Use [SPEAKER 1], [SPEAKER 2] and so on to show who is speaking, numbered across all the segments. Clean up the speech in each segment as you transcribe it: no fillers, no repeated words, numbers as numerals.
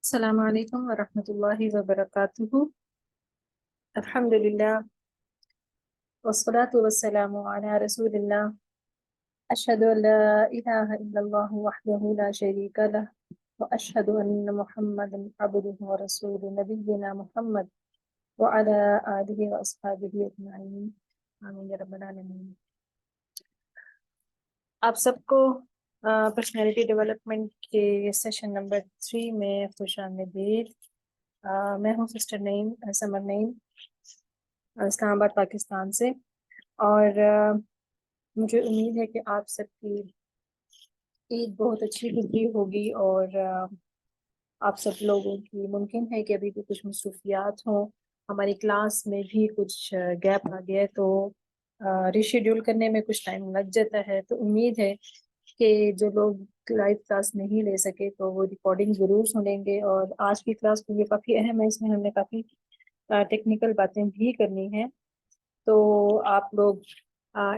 [SPEAKER 1] السلام علیکم ورحمۃ اللہ وبرکاتہ۔ الحمد للہ والصلاة والسلام علی رسول اللہ، اشہد ان لا الہ الا اللہ وحدہ لا شریک لہ واشہد ان محمد عبدہ ورسولہ نبینا محمد وعلی آلہ واصحابہ اجمعین، آمین یا رب العالمین۔ آپ سب کو پرسنالٹی ڈیولپمنٹ کے سیشن نمبر 3 میں خوش آمدید۔ میں ہوں سسٹر نعیم، سمر نعیم، اسلام آباد پاکستان سے، اور مجھے امید ہے کہ آپ سب کی عید بہت اچھی گزری ہوگی، اور آپ سب لوگوں کی ممکن ہے کہ ابھی بھی کچھ مصروفیات ہوں، ہماری کلاس میں بھی کچھ گیپ آ گیا ہے تو ریشیڈیول کرنے میں کچھ ٹائم لگ جاتا ہے، تو امید ہے کہ جو لوگ لائیو کلاس نہیں لے سکے تو وہ ریکارڈنگ ضرور سنیں گے۔ اور آج کی کلاس یہ کافی اہم ہے، اس میں ہم نے کافی ٹیکنیکل باتیں بھی کرنی ہیں، تو آپ لوگ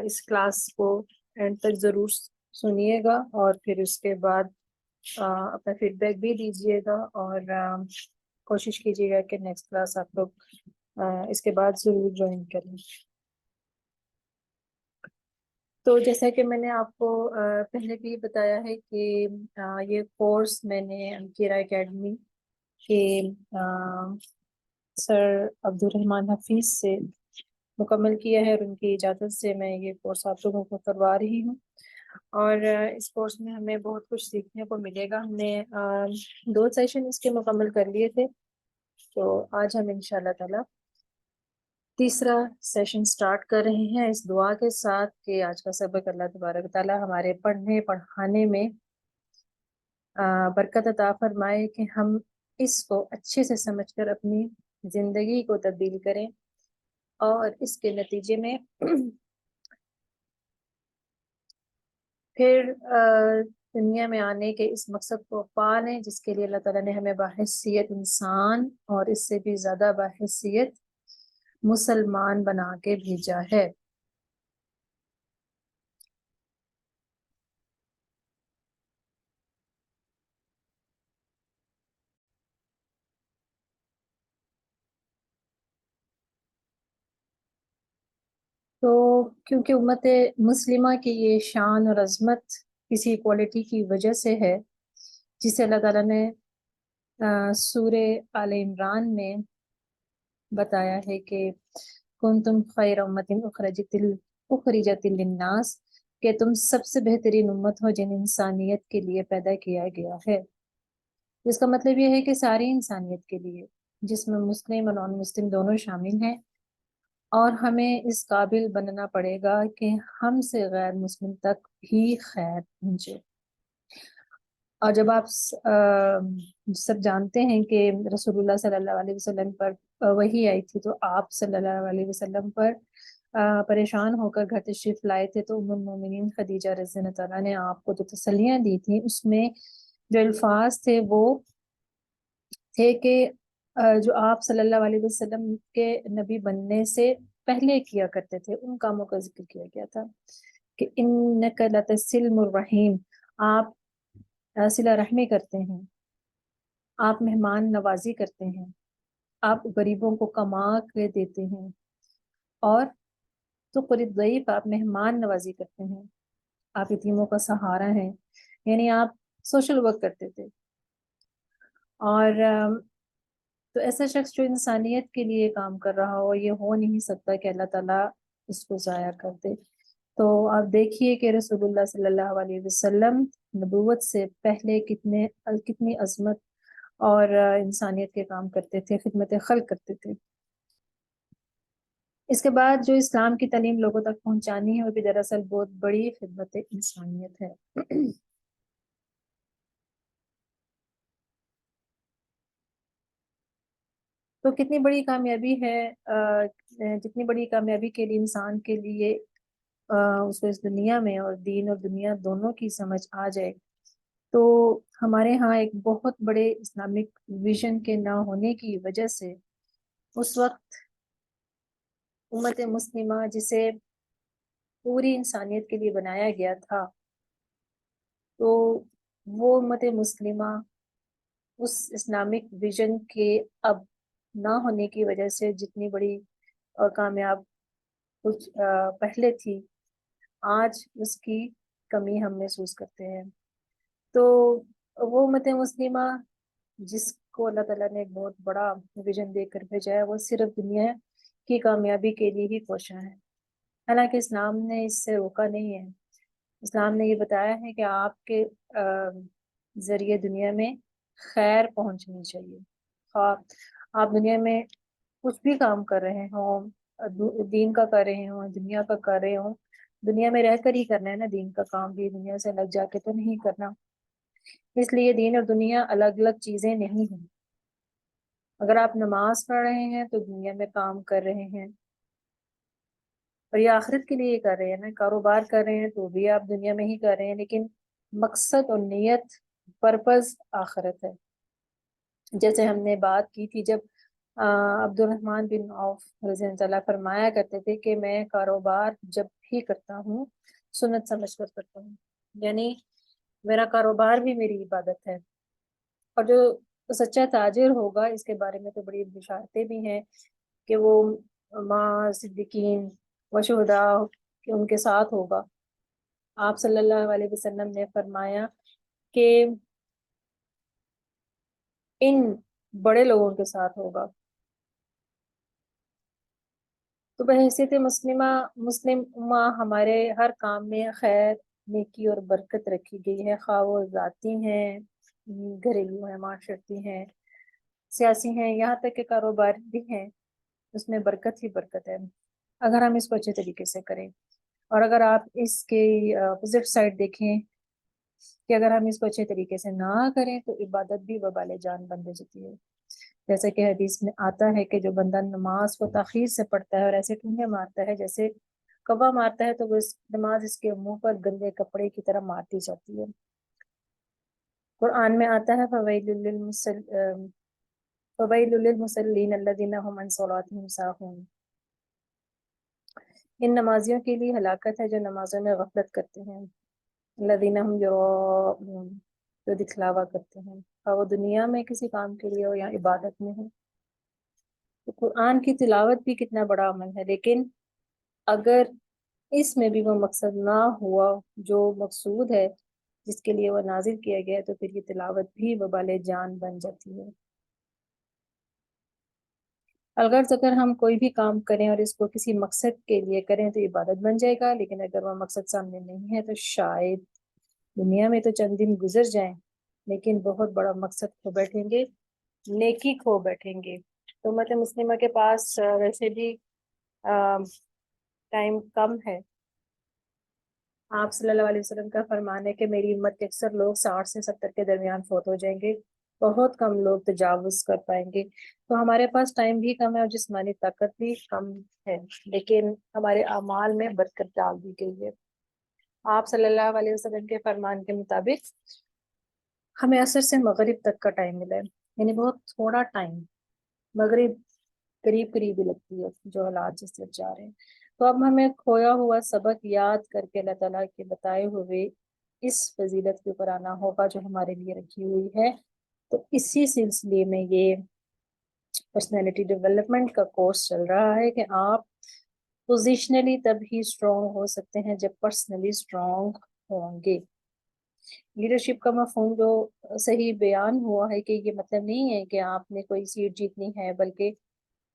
[SPEAKER 1] اس کلاس کو اینڈ تک ضرور سنیے گا، اور پھر اس کے بعد اپنا فیڈ بیک بھی دیجیے گا، اور کوشش کیجیے گا کہ نیکسٹ کلاس آپ لوگ اس کے بعد ضرور جوائن کریں۔ تو جیسا کہ میں نے آپ کو پہلے بھی بتایا ہے کہ یہ کورس میں نے انکیرا اکیڈمی کے سر عبدالرحمن حفیظ سے مکمل کیا ہے، اور ان کی اجازت سے میں یہ کورس آپ لوگوں کو کروا رہی ہوں، اور اس کورس میں ہمیں بہت کچھ سیکھنے کو ملے گا۔ ہم نے 2 سیشن اس کے مکمل کر لیے تھے، تو آج ہم انشاءاللہ تعالی تیسرا سیشن سٹارٹ کر رہے ہیں، اس دعا کے ساتھ کہ آج کا سبق اللہ تبارک تعالی ہمارے پڑھنے پڑھانے میں برکت عطا فرمائے، کہ ہم اس کو اچھے سے سمجھ کر اپنی زندگی کو تبدیل کریں، اور اس کے نتیجے میں پھر دنیا میں آنے کے اس مقصد کو پا لیں جس کے لیے اللہ تعالیٰ نے ہمیں بحیثیت انسان اور اس سے بھی زیادہ بحیثیت مسلمان بنا کے بھیجا ہے۔ تو کیونکہ امت مسلمہ کی یہ شان اور عظمت کسی کوالٹی کی وجہ سے ہے جسے اللہ تعالیٰ نے سورہ آل عمران میں بتایا ہے کہ کنتم خیر امت اخرجت للناس، کہ تم سب سے بہترین امت ہو جن انسانیت کے لیے پیدا کیا گیا ہے۔ اس کا مطلب یہ ہے کہ ساری انسانیت کے لیے، جس میں مسلم اور نان مسلم دونوں شامل ہیں، اور ہمیں اس قابل بننا پڑے گا کہ ہم سے غیر مسلم تک بھی خیر پہنچے۔ اور جب آپ سب جانتے ہیں کہ رسول اللہ صلی اللہ علیہ وسلم پر وحی آئی تھی، تو آپ صلی اللہ علیہ وسلم پر پریشان ہو کر گھر تشریف لائے تھے، تو ام المومنین خدیجہ رضی اللہ تعالیٰ نے آپ کو جو تسلیاں دی تھیں، اس میں جو الفاظ تھے وہ تھے کہ جو آپ صلی اللہ علیہ وسلم کے نبی بننے سے پہلے کیا کرتے تھے ان کاموں کا ذکر کیا گیا تھا، کہ انک لتسلم الرحیم، آپ صلہ رحمی کرتے ہیں، آپ مہمان نوازی کرتے ہیں، آپ غریبوں کو کما کے دیتے ہیں، اور تو قریب ضعیف، آپ مہمان نوازی کرتے ہیں، آپ یتیموں کا سہارا ہیں، یعنی آپ سوشل ورک کرتے تھے۔ اور تو ایسا شخص جو انسانیت کے لیے کام کر رہا ہو، یہ ہو نہیں سکتا کہ اللہ تعالیٰ اس کو ضائع کر دے۔ تو آپ دیکھیے کہ رسول اللہ صلی اللہ علیہ وسلم نبوت سے پہلے کتنی عظمت اور انسانیت کے کام کرتے تھے، خدمت خلق کرتے تھے۔ اس کے بعد جو اسلام کی تعلیم لوگوں تک پہنچانی ہے، وہ بھی دراصل بہت بڑی خدمت انسانیت ہے۔ تو کتنی بڑی کامیابی ہے، جتنی بڑی کامیابی کے لیے انسان کے لیے اس کو اس دنیا میں اور دین اور دنیا دونوں کی سمجھ آ جائے، تو ہمارے ہاں ایک بہت بڑے اسلامک ویژن کے نہ ہونے کی وجہ سے اس وقت امت مسلمہ جسے پوری انسانیت کے لیے بنایا گیا تھا، تو وہ امت مسلمہ اس اسلامک ویژن کے اب نہ ہونے کی وجہ سے جتنی بڑی اور کامیاب کچھ پہلے تھی، آج اس کی کمی ہم محسوس کرتے ہیں۔ تو وہ امت مسلمہ جس کو اللہ تعالیٰ نے ایک بہت بڑا ویژن دے کر بھیجا ہے، وہ صرف دنیا کی کامیابی کے لیے ہی کوشاں ہے۔ حالانکہ اسلام نے اس سے روکا نہیں ہے۔ اسلام نے یہ بتایا ہے کہ آپ کے ذریعے دنیا میں خیر پہنچنی چاہیے۔ آپ دنیا میں کچھ بھی کام کر رہے ہوں، دین کا کر رہے ہوں، دنیا کا کر رہے ہوں، دنیا میں رہ کر ہی کرنا ہے نا، دین کا کام بھی دنیا سے الگ جا کے تو نہیں کرنا۔ اس لیے دین اور دنیا الگ الگ چیزیں نہیں ہیں۔ اگر آپ نماز پڑھ رہے ہیں تو دنیا میں کام کر رہے ہیں، اور یہ آخرت کے لیے کر رہے ہیں نا۔ کاروبار کر رہے ہیں تو بھی آپ دنیا میں ہی کر رہے ہیں، لیکن مقصد اور نیت، پرپز آخرت ہے۔ جیسے ہم نے بات کی تھی جب عبد الرحمن بن عوف رضی اللہ عنہ فرمایا کرتے تھے کہ میں کاروبار جب بھی کرتا ہوں سنت سمجھ کر کرتا ہوں، یعنی میرا کاروبار بھی میری عبادت ہے۔ اور جو سچا تاجر ہوگا، اس کے بارے میں تو بڑی بشارتیں بھی ہیں کہ وہ ماں صدیقین و شہداء کہ ان کے ساتھ ہوگا۔ آپ صلی اللہ علیہ وسلم نے فرمایا کہ ان بڑے لوگوں کے ساتھ ہوگا۔ تو بحیثیت مسلم امہ ہمارے ہر کام میں خیر، نیکی اور برکت رکھی گئی ہے، خواہ وہ ذاتی ہیں، گھریلو ہیں، معاشرتی ہیں، سیاسی ہیں، یہاں تک کہ کاروبار بھی ہیں، اس میں برکت ہی برکت ہے اگر ہم اس کو اچھے طریقے سے کریں۔ اور اگر آپ اس کے اپوزٹ سائڈ دیکھیں کہ اگر ہم اس کو اچھے طریقے سے نہ کریں تو عبادت بھی وبال جان بن جاتی ہے۔ جیسے کہ حدیث میں آتا ہے کہ جو بندہ نماز کو تاخیر سے پڑھتا ہے اور ایسے ٹھونگے مارتا ہے جیسے کبا مارتا ہے، تو وہ نماز اس کے منہ پر گندے کپڑے کی طرح مارتی جاتی ہے۔ قرآن میں آتا ہے فویل للمصلین الذین هم عن صلاتهم ساہون، ان نمازیوں کے لیے ہلاکت ہے جو نمازوں میں غفلت کرتے ہیں، الذین هم یراؤون، جو دکھلاوا کرتے ہیں، اور وہ دنیا میں کسی کام کے لیے ہو یا عبادت میں ہو۔ تو قرآن کی تلاوت بھی کتنا بڑا عمل ہے، لیکن اگر اس میں بھی وہ مقصد نہ ہوا جو مقصود ہے، جس کے لیے وہ نازل کیا گیا ہے، تو پھر یہ تلاوت بھی وبال جان بن جاتی ہے۔ الغرض اگر ہم کوئی بھی کام کریں اور اس کو کسی مقصد کے لیے کریں تو عبادت بن جائے گا، لیکن اگر وہ مقصد سامنے نہیں ہے تو شاید دنیا میں تو چند دن گزر جائیں لیکن بہت بڑا مقصد کھو بیٹھیں گے، نیکی کھو بیٹھیں گے۔ تو مطلب مسلمہ کے پاس ویسے بھی ٹائم کم ہے۔ آپ صلی اللہ علیہ وسلم کا فرمان ہے کہ میری امت کے اکثر لوگ 60 سے 70 کے درمیان فوت ہو جائیں گے، بہت کم لوگ تجاوز کر پائیں گے۔ تو ہمارے پاس ٹائم بھی کم ہے اور جسمانی طاقت بھی کم ہے، لیکن ہمارے اعمال میں برکت ڈال دی گئی ہے۔ آپ صلی اللہ علیہ وسلم کے فرمان کے مطابق ہمیں عصر سے مغرب تک کا ٹائم ملا ہے، یعنی بہت تھوڑا ٹائم۔ مغرب قریب قریب ہی لگتی ہے جو حالات جس طرف جا رہے ہیں۔ تو اب ہمیں کھویا ہوا سبق یاد کر کے اللہ تعالیٰ کے بتائے ہوئے اس فضیلت کے اوپر آنا ہوگا جو ہمارے لیے رکھی ہوئی ہے۔ تو اسی سلسلے میں یہ پرسنالٹی ڈیولپمنٹ کا کورس چل رہا ہے کہ آپ پوزیشنلی تب ہی اسٹرانگ ہو سکتے ہیں جب پرسنلی اسٹرانگ ہوں گے۔ لیڈرشپ کا مفہوم جو صحیح بیان ہوا ہے کہ یہ مطلب نہیں ہے کہ آپ نے کوئی سیٹ جیتنی ہے، بلکہ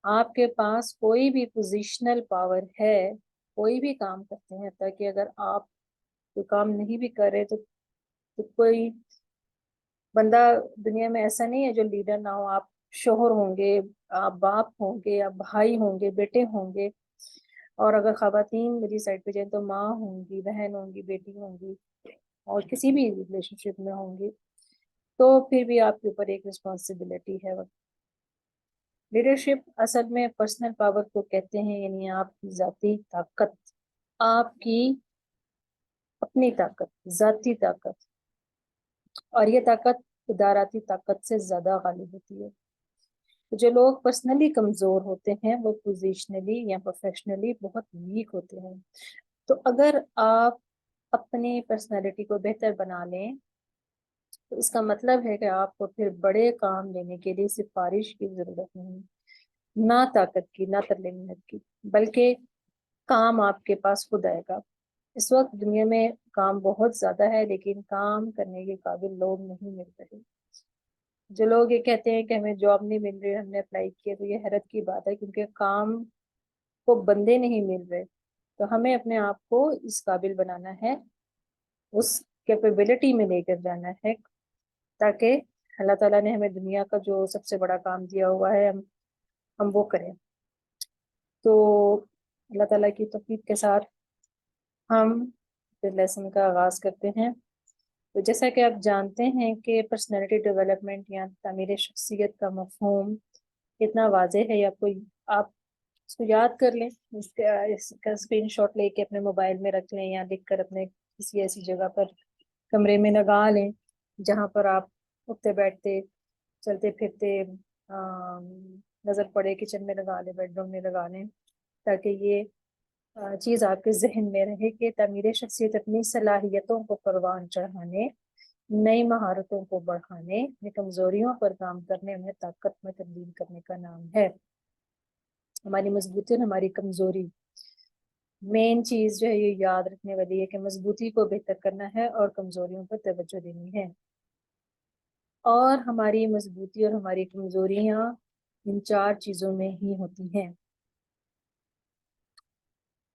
[SPEAKER 1] آپ کے پاس کوئی بھی پوزیشنل پاور ہے، کوئی بھی کام کرتے ہیں، تاکہ اگر آپ کوئی کام نہیں بھی کر رہے تو کوئی بندہ دنیا میں ایسا نہیں ہے جو لیڈر نہ ہو۔ آپ شوہر ہوں گے، آپ باپ ہوں گے، آپ بھائی ہوں گے، بیٹے ہوں گے، اور اگر خواتین میری سائڈ پہ جائیں تو ماں ہوں گی، بہن ہوں گی، بیٹی ہوں گی، اور کسی بھی ریلیشن شپ میں ہوں گی، تو پھر بھی آپ کے اوپر ایک رسپانسبلٹی ہے۔ لیڈرشپ اصل میں پرسنل پاور کو کہتے ہیں، یعنی آپ کی ذاتی طاقت، آپ کی اپنی طاقت، ذاتی طاقت، اور یہ طاقت اداراتی طاقت سے زیادہ غالب ہوتی ہے۔ جو لوگ پرسنلی کمزور ہوتے ہیں وہ پوزیشنلی یا پروفیشنلی بہت ویک ہوتے ہیں۔ تو اگر آپ اپنی پرسنالٹی کو بہتر بنا لیں تو اس کا مطلب ہے کہ آپ کو پھر بڑے کام لینے کے لیے سفارش کی ضرورت نہیں، نہ طاقت کی، نہ ترلے محنت کی، بلکہ کام آپ کے پاس خود آئے گا۔ اس وقت دنیا میں کام بہت زیادہ ہے، لیکن کام کرنے کے قابل لوگ نہیں مل رہے۔ جو لوگ یہ کہتے ہیں کہ ہمیں جاب نہیں مل رہی، ہم نے اپلائی کیا، تو یہ حیرت کی بات ہے، کیونکہ کام کو بندے نہیں مل رہے۔ تو ہمیں اپنے آپ کو اس قابل بنانا ہے، اس کیپیبلٹی میں لے کر جانا ہے، تاکہ اللہ تعالیٰ نے ہمیں دنیا کا جو سب سے بڑا کام دیا ہوا ہے ہم وہ کریں۔ تو اللہ تعالیٰ کی توفیق کے ساتھ ہم لیسن کا آغاز کرتے ہیں۔ تو جیسا کہ آپ جانتے ہیں کہ پرسنالٹی ڈیولپمنٹ یا تعمیر شخصیت کا مفہوم اتنا واضح ہے، آپ اس کو یاد کر لیں، اس کا اسکرین شاٹ لے کے اپنے موبائل میں رکھ لیں، یا لکھ کر اپنے کسی ایسی جگہ پر کمرے میں لگا لیں جہاں پر آپ اٹھتے بیٹھتے چلتے پھرتے نظر پڑے، کچن میں لگا لیں، بیڈ روم میں لگا لیں، تاکہ یہ چیز آپ کے ذہن میں رہے کہ تعمیر شخصیت اپنی صلاحیتوں کو پروان چڑھانے، نئی مہارتوں کو بڑھانے، کمزوریوں پر کام کرنے، انہیں طاقت میں تبدیل کرنے کا نام ہے۔ ہماری مضبوطی اور ہماری کمزوری، مین چیز جو ہے یہ یاد رکھنے والی ہے کہ مضبوطی کو بہتر کرنا ہے اور کمزوریوں پر توجہ دینی ہے، اور ہماری مضبوطی اور ہماری کمزوریاں ان 4 چیزوں میں ہی ہوتی ہیں: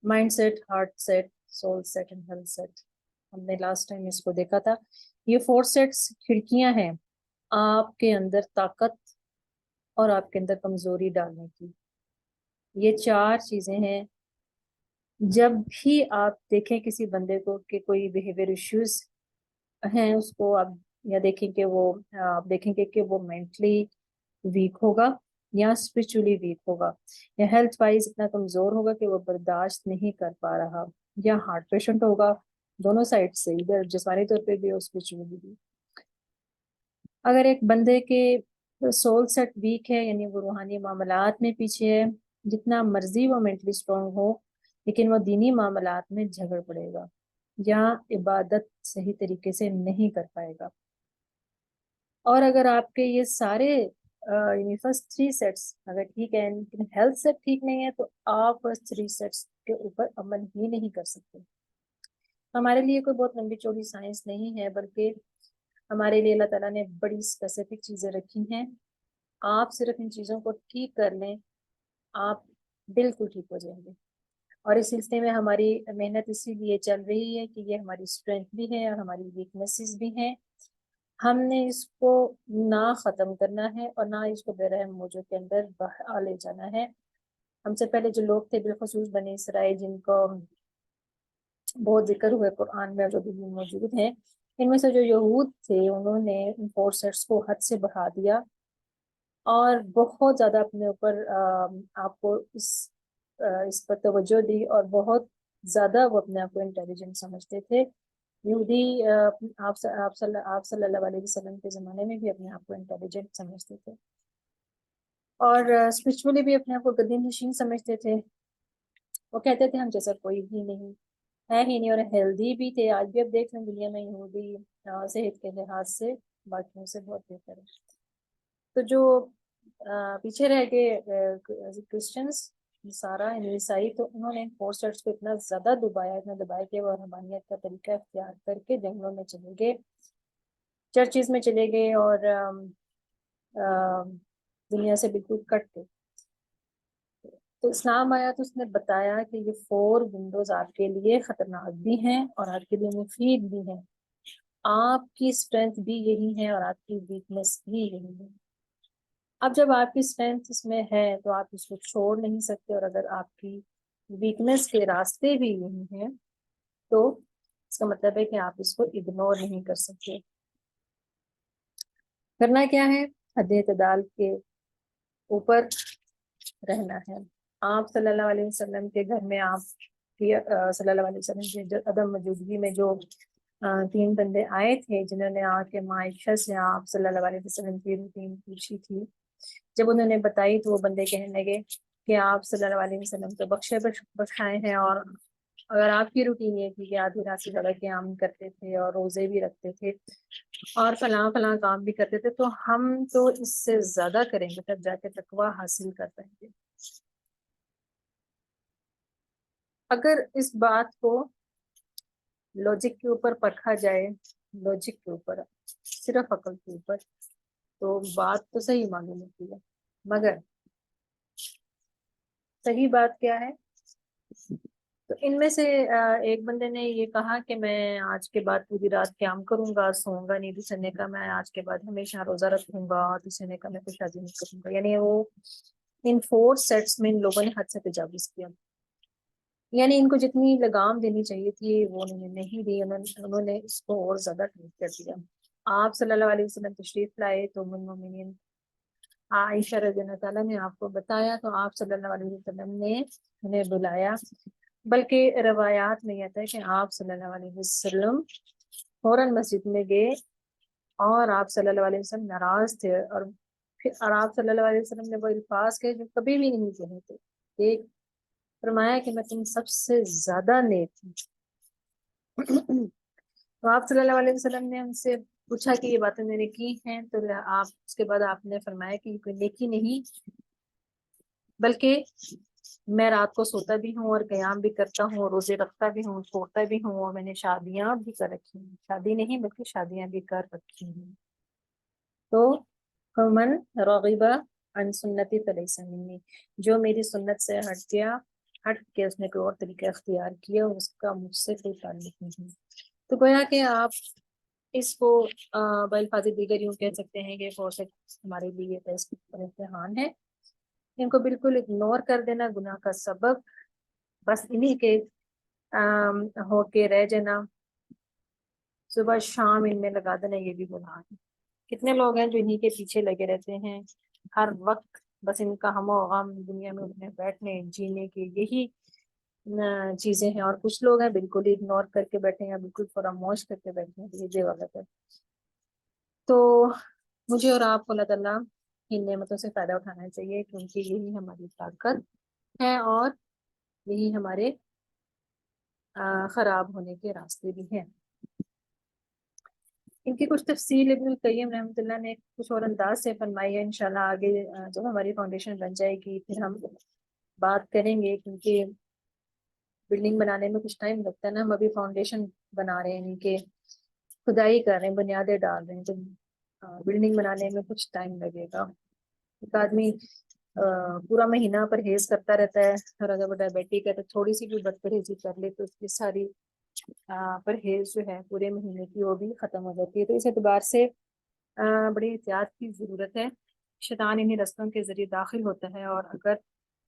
[SPEAKER 1] mind set, heart set, soul set and health set. ہم نے لاسٹ ٹائم اس کو دیکھا تھا۔ یہ 4 سیٹس کھڑکیاں ہیں آپ کے اندر طاقت اور آپ کے اندر کمزوری ڈالنے کی۔ یہ 4 چیزیں ہیں۔ جب بھی آپ دیکھیں کسی بندے کو کہ کوئی بیہیویئر ایشوز ہیں، اس کو آپ یا دیکھیں کہ آپ دیکھیں گے کہ وہ مینٹلی ویک ہوگا یا اسپرچولی ویک ہوگا، یا ہیلتھ وائز اتنا کمزور ہوگا کہ وہ برداشت نہیں کر پا رہا، یا ہارٹ پیشنٹ ہوگا، دونوں سائڈ سے، ادھر جسمانی طور پہ بھی اور اسپرچولی بھی۔ اگر ایک بندے کے سول سیٹ ویک ہے، یعنی وہ روحانی معاملات میں پیچھے ہے، جتنا مرضی وہ مینٹلی اسٹرانگ ہو، لیکن وہ دینی معاملات میں جھگڑ پڑے گا یا عبادت صحیح طریقے سے نہیں کر پائے گا۔ اور اگر آپ کے یہ سارے یعنی فرسٹ 3 سیٹس اگر ٹھیک ہے، لیکن ہیلتھ سیٹ ٹھیک نہیں ہے، تو آپ فرسٹ 3 سیٹس کے اوپر عمل ہی نہیں کر سکتے۔ ہمارے لیے کوئی بہت لمبی چوڑی سائنس نہیں ہے، بلکہ ہمارے لیے اللہ تعالیٰ نے بڑی اسپیسیفک چیزیں رکھی ہیں۔ آپ صرف ان چیزوں کو ٹھیک کر لیں، آپ بالکل ٹھیک ہو جائیں گے۔ اور اس سلسلے میں ہماری محنت اسی لیے چل رہی ہے کہ یہ ہماری اسٹرینتھ بھی ہے اور ہماری ویکنیسز بھی ہیں۔ ہم نے اس کو نہ ختم کرنا ہے اور نہ اس کو بے رحم موجوں کے اندر بہا لے جانا ہے۔ ہم سے پہلے جو لوگ تھے، بالخصوص بنی اسرائیل، جن کو بہت ذکر ہوئے قرآن میں، جو بھی موجود ہیں، ان میں سے جو یہود تھے، انہوں نے ان 4 سیٹس کو حد سے بڑھا دیا اور بہت زیادہ اپنے اوپر آپ کو اس پر توجہ دی، اور بہت زیادہ وہ اپنے آپ کو انٹیلیجنٹ سمجھتے تھے۔ یہودی آپ صلی اللہ علیہ وسلم کے زمانے میں بھی اپنے آپ کو انٹیلیجنٹ سمجھتے تھے، اور اسپرچولی بھی اپنے آپ کو گدی نشین سمجھتے تھے۔ وہ کہتے تھے ہم جیسا کوئی بھی نہیں ہے ہی نہیں، اور ہیلدی بھی تھے۔ آج بھی اب دیکھ رہے ہیں دنیا میں یہودی صحت کے لحاظ سے باقیوں سے بہت بہتر ہے۔ تو جو پیچھے رہ گئے کرسچنس، سارا عیسائی، تو انہوں نے 4 سیٹس کو اتنا زیادہ دبایا کہ وہ رہبانیت کا طریقہ اختیار کر کے جنگلوں میں چلے گئے، چرچز میں چلے گئے، اور دنیا سے بالکل کٹ گئے۔ تو اسلام آیا تو اس نے بتایا کہ یہ 4 ونڈوز آپ کے لیے خطرناک بھی ہیں اور آپ کے لیے مفید بھی ہیں۔ آپ کی اسٹرینتھ بھی یہی ہے اور آپ کی ویکنیس بھی یہی ہے۔ اب جب آپ کی اسٹرینتھ اس میں ہے تو آپ اس کو چھوڑ نہیں سکتے، اور اگر آپ کی ویکنیس کے راستے بھی یہی ہیں تو اس کا مطلب ہے کہ آپ اس کو اگنور نہیں کر سکتے۔ کرنا کیا ہے؟ حد اعتدال کے اوپر رہنا ہے۔ آپ صلی اللہ علیہ وسلم کے گھر میں، آپ کی صلی اللہ علیہ وسلم کی عدم موجودگی میں جو 3 بندے آئے تھے، جنہوں نے آ کے معائشہ سے آپ صلی اللہ علیہ وسلم کی روٹین پوچھی تھی، جب انہوں نے بتائی تو وہ بندے کہنے لگے کہ آپ صلی اللہ علیہ وسلم تو بخشے بخشائے ہیں، اور اگر آپ کی روٹین یہ تھی کہ آدھی رات سے زیادہ قیام کرتے تھے اور روزے بھی رکھتے تھے اور فلاں فلاں کام بھی کرتے تھے، تو ہم تو اس سے زیادہ کریں گے تب جا کے تقویٰ حاصل کر پائیں گے۔ اگر اس بات کو لاجک کے اوپر پرکھا جائے، لاجک کے اوپر، صرف عقل کے اوپر، تو بات تو صحیح معلوم ہوتی ہے، مگر صحیح بات کیا ہے؟ تو ان میں سے ایک بندے نے یہ کہا کہ میں آج کے بعد پوری رات قیام کروں گا، سوؤں گا نہیں، دوسرے نے کہا میں آج کے بعد ہمیشہ روزہ رکھوں گا، دوسرے نے کہا میں کوئی شادی نہیں کروں گا۔ یعنی وہ ان 4 سیٹس میں ان لوگوں نے حد سے تجاوز کیا، یعنی ان کو جتنی لگام دینی چاہیے تھی وہ انہوں نے نہیں دی، انہوں نے اس کو اور زیادہ ٹویٹ کر دیا۔ آپ صلی اللہ علیہ وسلم تشریف لائے تو المؤمنین عائشہ رضی اللہ تعالیٰ نے آپ کو بتایا، تو آپ صلی اللہ علیہ وسلم نے انہیں بلایا، بلکہ روایات میں یہ آتا ہے کہ آپ صلی اللہ علیہ وسلم فوراً مسجد میں گئے اور آپ صلی اللہ علیہ وسلم ناراض تھے، اور آپ صلی اللہ علیہ وسلم نے وہ الفاظ کہے جو کبھی بھی نہیں کہے تھے۔ ایک فرمایا کہ میں تم سب سے زیادہ نیک ہوں۔ تو آپ صلی اللہ علیہ وسلم نے ان سے پوچھا کہ یہ باتیں میں نے کی ہیں، تو آپ اس کے بعد آپ نے فرمایا کہ یہ کوئی نیکی نہیں، بلکہ میں رات کو سوتا بھی ہوں اور قیام بھی کرتا ہوں اور روزے رکھتا بھی ہوں، سوتا بھی ہوں، اور میں نے شادیاں بھی کر رکھی ہیں، شادی نہیں بلکہ شادیاں بھی کر رکھی ہیں۔ تو فمن رغب عن سنتی فلیس منی، جو میری سنت سے ہٹ گیا، ہٹ کے اس نے کوئی اور طریقہ اختیار کیا، اس کا مجھ سے کوئی تعلق نہیں۔ تو گویا کہ آپ اس کو بالفاظ دیگر یوں کہہ سکتے ہیں کہ ہمارے لیے ٹیسٹ اور امتحان ہے، ان کو بالکل اگنور کر دینا گناہ کا سبب، بس انہی کے ہو کے رہ جانا، صبح شام ان میں لگا دینا، یہ بھی گناہ ہے۔ کتنے لوگ ہیں جو انہی کے پیچھے لگے رہتے ہیں ہر وقت، بس ان کا ہم و غم دنیا میں اٹھنے بیٹھنے جینے کی یہی چیزیں ہیں، اور کچھ لوگ ہیں بالکل ہی اگنور کر کے بیٹھے ہیں، بالکل فراموش کر کے بیٹھے ہیں، یہ غلط ہے۔ تو مجھے اور آپ کو اللہ تعالیٰ ان نعمتوں سے فائدہ اٹھانا چاہیے، کیونکہ یہی ہماری طاقت ہے اور یہی ہمارے خراب ہونے کے راستے بھی ہیں۔ ان کی کچھ تفصیل ابن القیم رحمۃ اللہ نے کچھ اور انداز سے فرمائی ہے، انشاءاللہ آگے جب ہماری فاؤنڈیشن بن جائے گی پھر ہم بات کریں گے، کیونکہ بلڈنگ بنانے میں کچھ ٹائم لگتا ہے نا، ہم ابھی فاؤنڈیشن بنا رہے ہیں کہ کھدائی کر رہے ہیں، بنیادیں ڈال رہے ہیں، تو بلڈنگ بنانے میں کچھ ٹائم لگے گا۔ ایک آدمی پورا مہینہ پرہیز کرتا رہتا ہے، اور اگر وہ ڈائبٹک ہے تو تھوڑی سی بھی بد پرہیزی کر لے تو اس کی ساری پرہیز جو ہے پورے مہینے کی وہ بھی ختم ہو جاتی ہے۔ تو اس اعتبار سے بڑی احتیاط کی ضرورت ہے۔ شیطان انہیں رستوں کے ذریعے داخل ہوتا ہے، اور اگر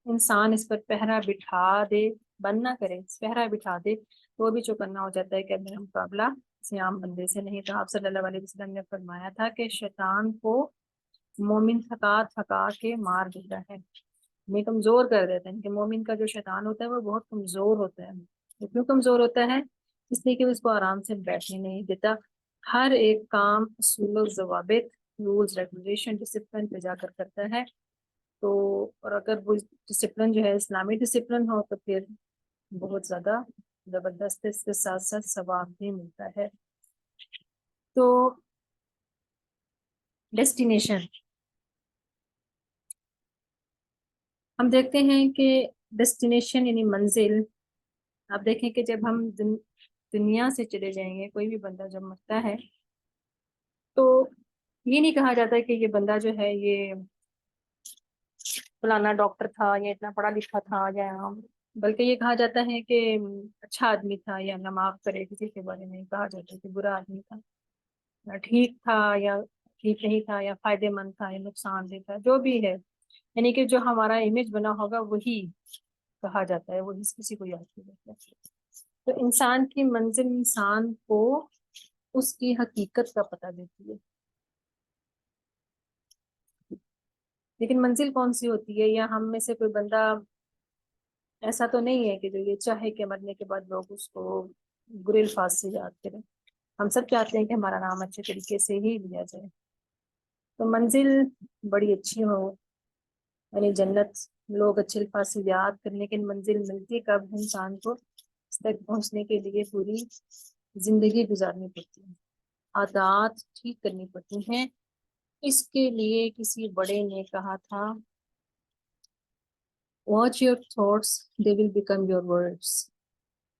[SPEAKER 1] انسان اس پر پہرا بٹھا دے، بند نہ کرے، پہرا بٹھا دے، تو وہ بھی چوکنا ہو جاتا ہے کہ میرا مقابلہ کسی عام بندے سے نہیں۔ تو آپ صلی اللہ علیہ وسلم نے فرمایا تھا کہ شیطان کو مومن تھکا تھکا کے مار دیتا ہے، میں کمزور کر دیتا ہے، کہ مومن کا جو شیطان ہوتا ہے وہ بہت کمزور ہوتا ہے۔ وہ کیوں کمزور ہوتا ہے؟ اس لیے کہ اس کو آرام سے بیٹھنے نہیں دیتا، ہر ایک کام اصول و ضوابط، رولز ریگولیشن، ڈسپلن پہ جا کر کرتا ہے۔ تو اور اگر وہ ڈسپلن جو ہے اسلامی ڈسپلن ہو تو پھر بہت زیادہ زبردست، اس کے ساتھ ساتھ ثواب بھی ملتا ہے۔ تو ڈیسٹینیشن ہم دیکھتے ہیں کہ ڈیسٹینیشن یعنی منزل، آپ دیکھیں کہ جب ہم دنیا سے چلے جائیں گے، کوئی بھی بندہ جب مرتا ہے تو یہ نہیں کہا جاتا کہ یہ بندہ جو ہے یہ فلانا ڈاکٹر تھا یا اتنا پڑھا لکھا تھا، یا بلکہ یہ کہا جاتا ہے کہ اچھا آدمی تھا، یا اللہ معاف کرے کسی کے بارے میں کہا جاتا ہے کہ برا آدمی تھا، یا ٹھیک تھا یا ٹھیک نہیں تھا، یا فائدے مند تھا یا نقصان دہ تھا، جو بھی ہے، یعنی کہ جو ہمارا امیج بنا ہوگا وہی کہا جاتا ہے، وہی کسی کو یاد کیا جاتا ہے۔ تو انسان کی منزل انسان کو اس کی حقیقت کا پتہ دیتی ہے، لیکن منزل کون سی ہوتی ہے؟ یا ہم میں سے کوئی بندہ ایسا تو نہیں ہے کہ جو یہ چاہے کہ مرنے کے بعد لوگ اس کو برے الفاظ سے یاد کریں۔ ہم سب چاہتے ہیں کہ ہمارا نام اچھے طریقے سے ہی لیا جائے۔ تو منزل بڑی اچھی ہو، یعنی جنت، لوگ اچھے الفاظ سے یاد کرنے کی منزل ملتی کب انسان کو؟ تک پہنچنے کے لیے پوری زندگی گزارنی پڑتی ہے، عادات ٹھیک کرنی پڑتی ہیں۔ اس کے لیے کسی بڑے نے کہا تھا watch your thoughts they will become your words,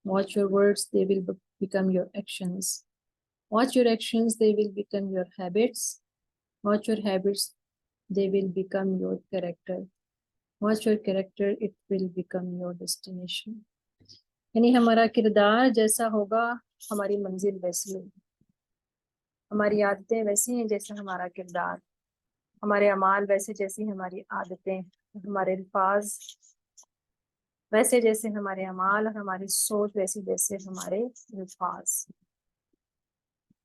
[SPEAKER 1] watch your words they will become your actions, watch your actions they will become your habits, watch your habits they will become your character, watch your character it will become your destination۔ یعنی ہمارا کردار جیسا ہوگا ہماری منزل ویسی ہوگی، ہماری عادتیں ویسی ہیں جیسا ہمارا کردار، ہمارے اعمال ویسے جیسی ہماری عادتیں، ہمارے الفاظ ویسے جیسے ہمارے اعمال، اور ہماری سوچ ویسی جیسے ہمارے الفاظ۔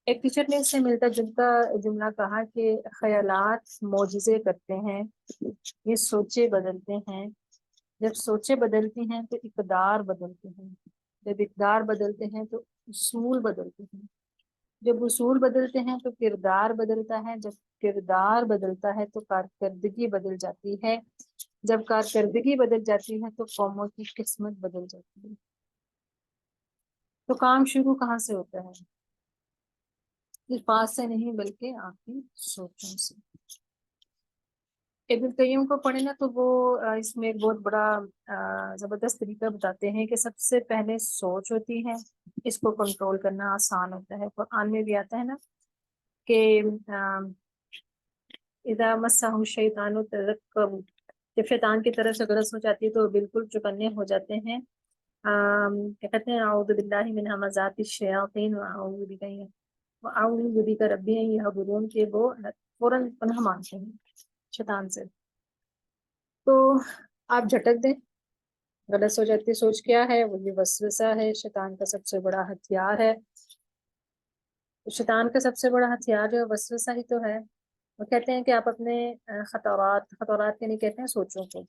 [SPEAKER 1] ایک ٹیچر نے اس سے ملتا جلتا جملہ کہا کہ خیالات معجزے کرتے ہیں، یہ سوچیں بدلتے ہیں، جب سوچیں بدلتی ہیں تو اقدار بدلتے ہیں، جب اقدار بدلتے ہیں تو اصول بدلتے ہیں، جب اصول بدلتے ہیں تو کردار بدلتا ہے، جب کردار بدلتا ہے تو کارکردگی بدل جاتی ہے، جب کارکردگی بدل جاتی ہے تو قوموں کی قسمت بدل جاتی ہے۔ تو کام شروع کہاں سے ہوتا ہے؟ الفاظ سے نہیں بلکہ آپ کی سوچوں سے۔ ابن قیم کو پڑھے نا تو وہ اس میں ایک بہت بڑا زبردست طریقہ بتاتے ہیں کہ سب سے پہلے سوچ ہوتی ہے، اس کو کنٹرول کرنا آسان ہوتا ہے۔ قرآن میں بھی آتا ہے نا کہ اذا مسہ الشیطان تذکروا، جب شیطان کی طرف سے غرض ہو جاتی ہے تو بالکل چکنے ہو جاتے ہیں۔ کیا کہتے ہیں اعوذ باللہ من همزات الشیاطین واعوذ بک ربی ان یحضرون، کہ وہ فوراً پناہ مانگتے ہیں شیطان سے۔ تو آپ جھٹک دیں، غلط ہو جاتی ہے سوچ، کیا ہے وہ؟ یہ وسوسہ ہے، شیطان کا سب سے بڑا ہتھیار ہے۔ شیطان کا سب سے بڑا ہتھیار جو ہے وسوسہ ہی تو ہے۔ وہ کہتے ہیں کہ آپ اپنے خطرات کے نہیں کہتے ہیں سوچوں کو،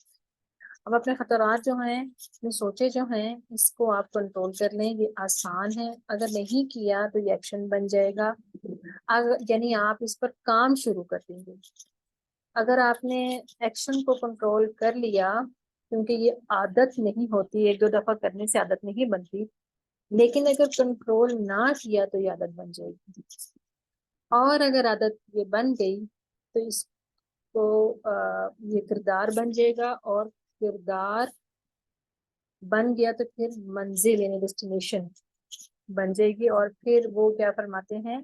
[SPEAKER 1] اب اپنے خطرات جو ہیں، اپنی سوچیں جو ہیں، اس کو آپ کنٹرول کر لیں۔ یہ آسان ہے، اگر نہیں کیا تو یہ ایکشن بن جائے گا، یعنی آپ اس پر کام شروع کر دیں گے۔ اگر آپ نے ایکشن کو کنٹرول کر لیا، کیونکہ یہ عادت نہیں ہوتی، ایک دو دفعہ کرنے سے عادت نہیں بنتی، لیکن اگر کنٹرول نہ کیا تو یہ عادت بن جائے گی، اور اگر عادت یہ بن گئی تو اس کو یہ کردار بن جائے گا، اور کردار بن گیا تو پھر منزل یعنی ڈیسٹینیشن بن جائے گی۔ اور پھر وہ کیا فرماتے ہیں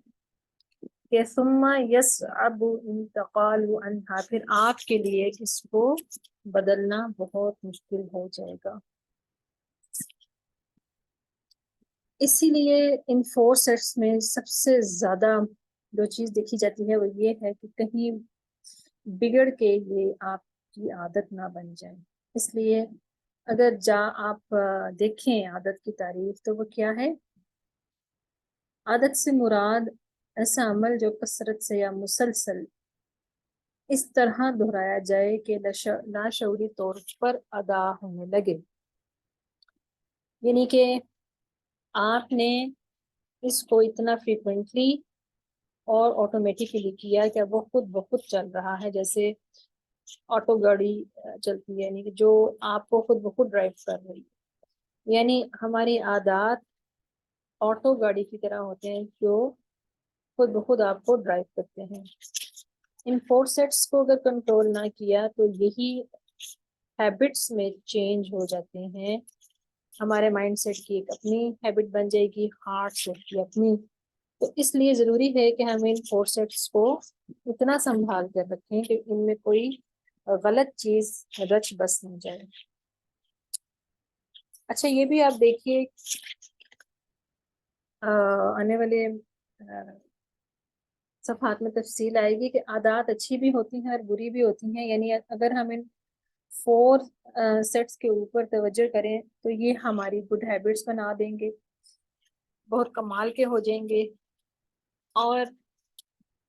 [SPEAKER 1] کہ ثم یصعب انتقال عنہا، پھر آپ کے لیے اس کو بدلنا بہت مشکل ہو جائے گا۔ اسی لیے ان 4 سیٹس میں سب سے زیادہ جو چیز دیکھی جاتی ہے وہ یہ ہے کہ کہیں بگڑ کے یہ آپ کی عادت نہ بن جائے۔ اس لیے اگر آپ دیکھیں عادت کی تعریف تو وہ کیا ہے؟ عادت سے مراد ایسا عمل جو کثرت سے یا مسلسل اس طرح دہرایا جائے کہ لاشعوری طور پر ادا ہونے لگے، یعنی کہ آپ نے اس کو اتنا فریکوینٹلی اور آٹومیٹکلی کیا کہ وہ خود بخود چل رہا ہے، جیسے آٹو گاڑی چلتی ہے، یعنی کہ جو آپ کو خود بخود ڈرائیو کر رہی ہے۔ یعنی ہماری عادات آٹو گاڑی کی طرح ہوتے ہیں جو خود بخود آپ کو ڈرائیو کرتے ہیں۔ ان 4 سیٹس کو اگر کنٹرول نہ کیا تو یہی ہیبٹس میں چینج ہو جاتے ہیں۔ ہمارے مائنڈ سیٹ کی ایک اپنی ہیبٹ بن جائے گی، ہارٹ سیٹ کی اپنی۔ تو اس لیے ضروری ہے کہ ہم ان 4 سیٹس کو اتنا سنبھال کر رکھیں کہ ان میں کوئی غلط چیز رچ بس نہ جائے۔ اچھا یہ بھی آپ دیکھیے آنے والے صفحات میں تفصیل آئے گی کہ عادات اچھی بھی ہوتی ہیں اور بری بھی ہوتی ہیں، یعنی اگر ہم ان 4 سیٹس کے اوپر توجہ کریں تو یہ ہماری گڈ ہیبٹس بنا دیں گے، بہت کمال کے ہو جائیں گے، اور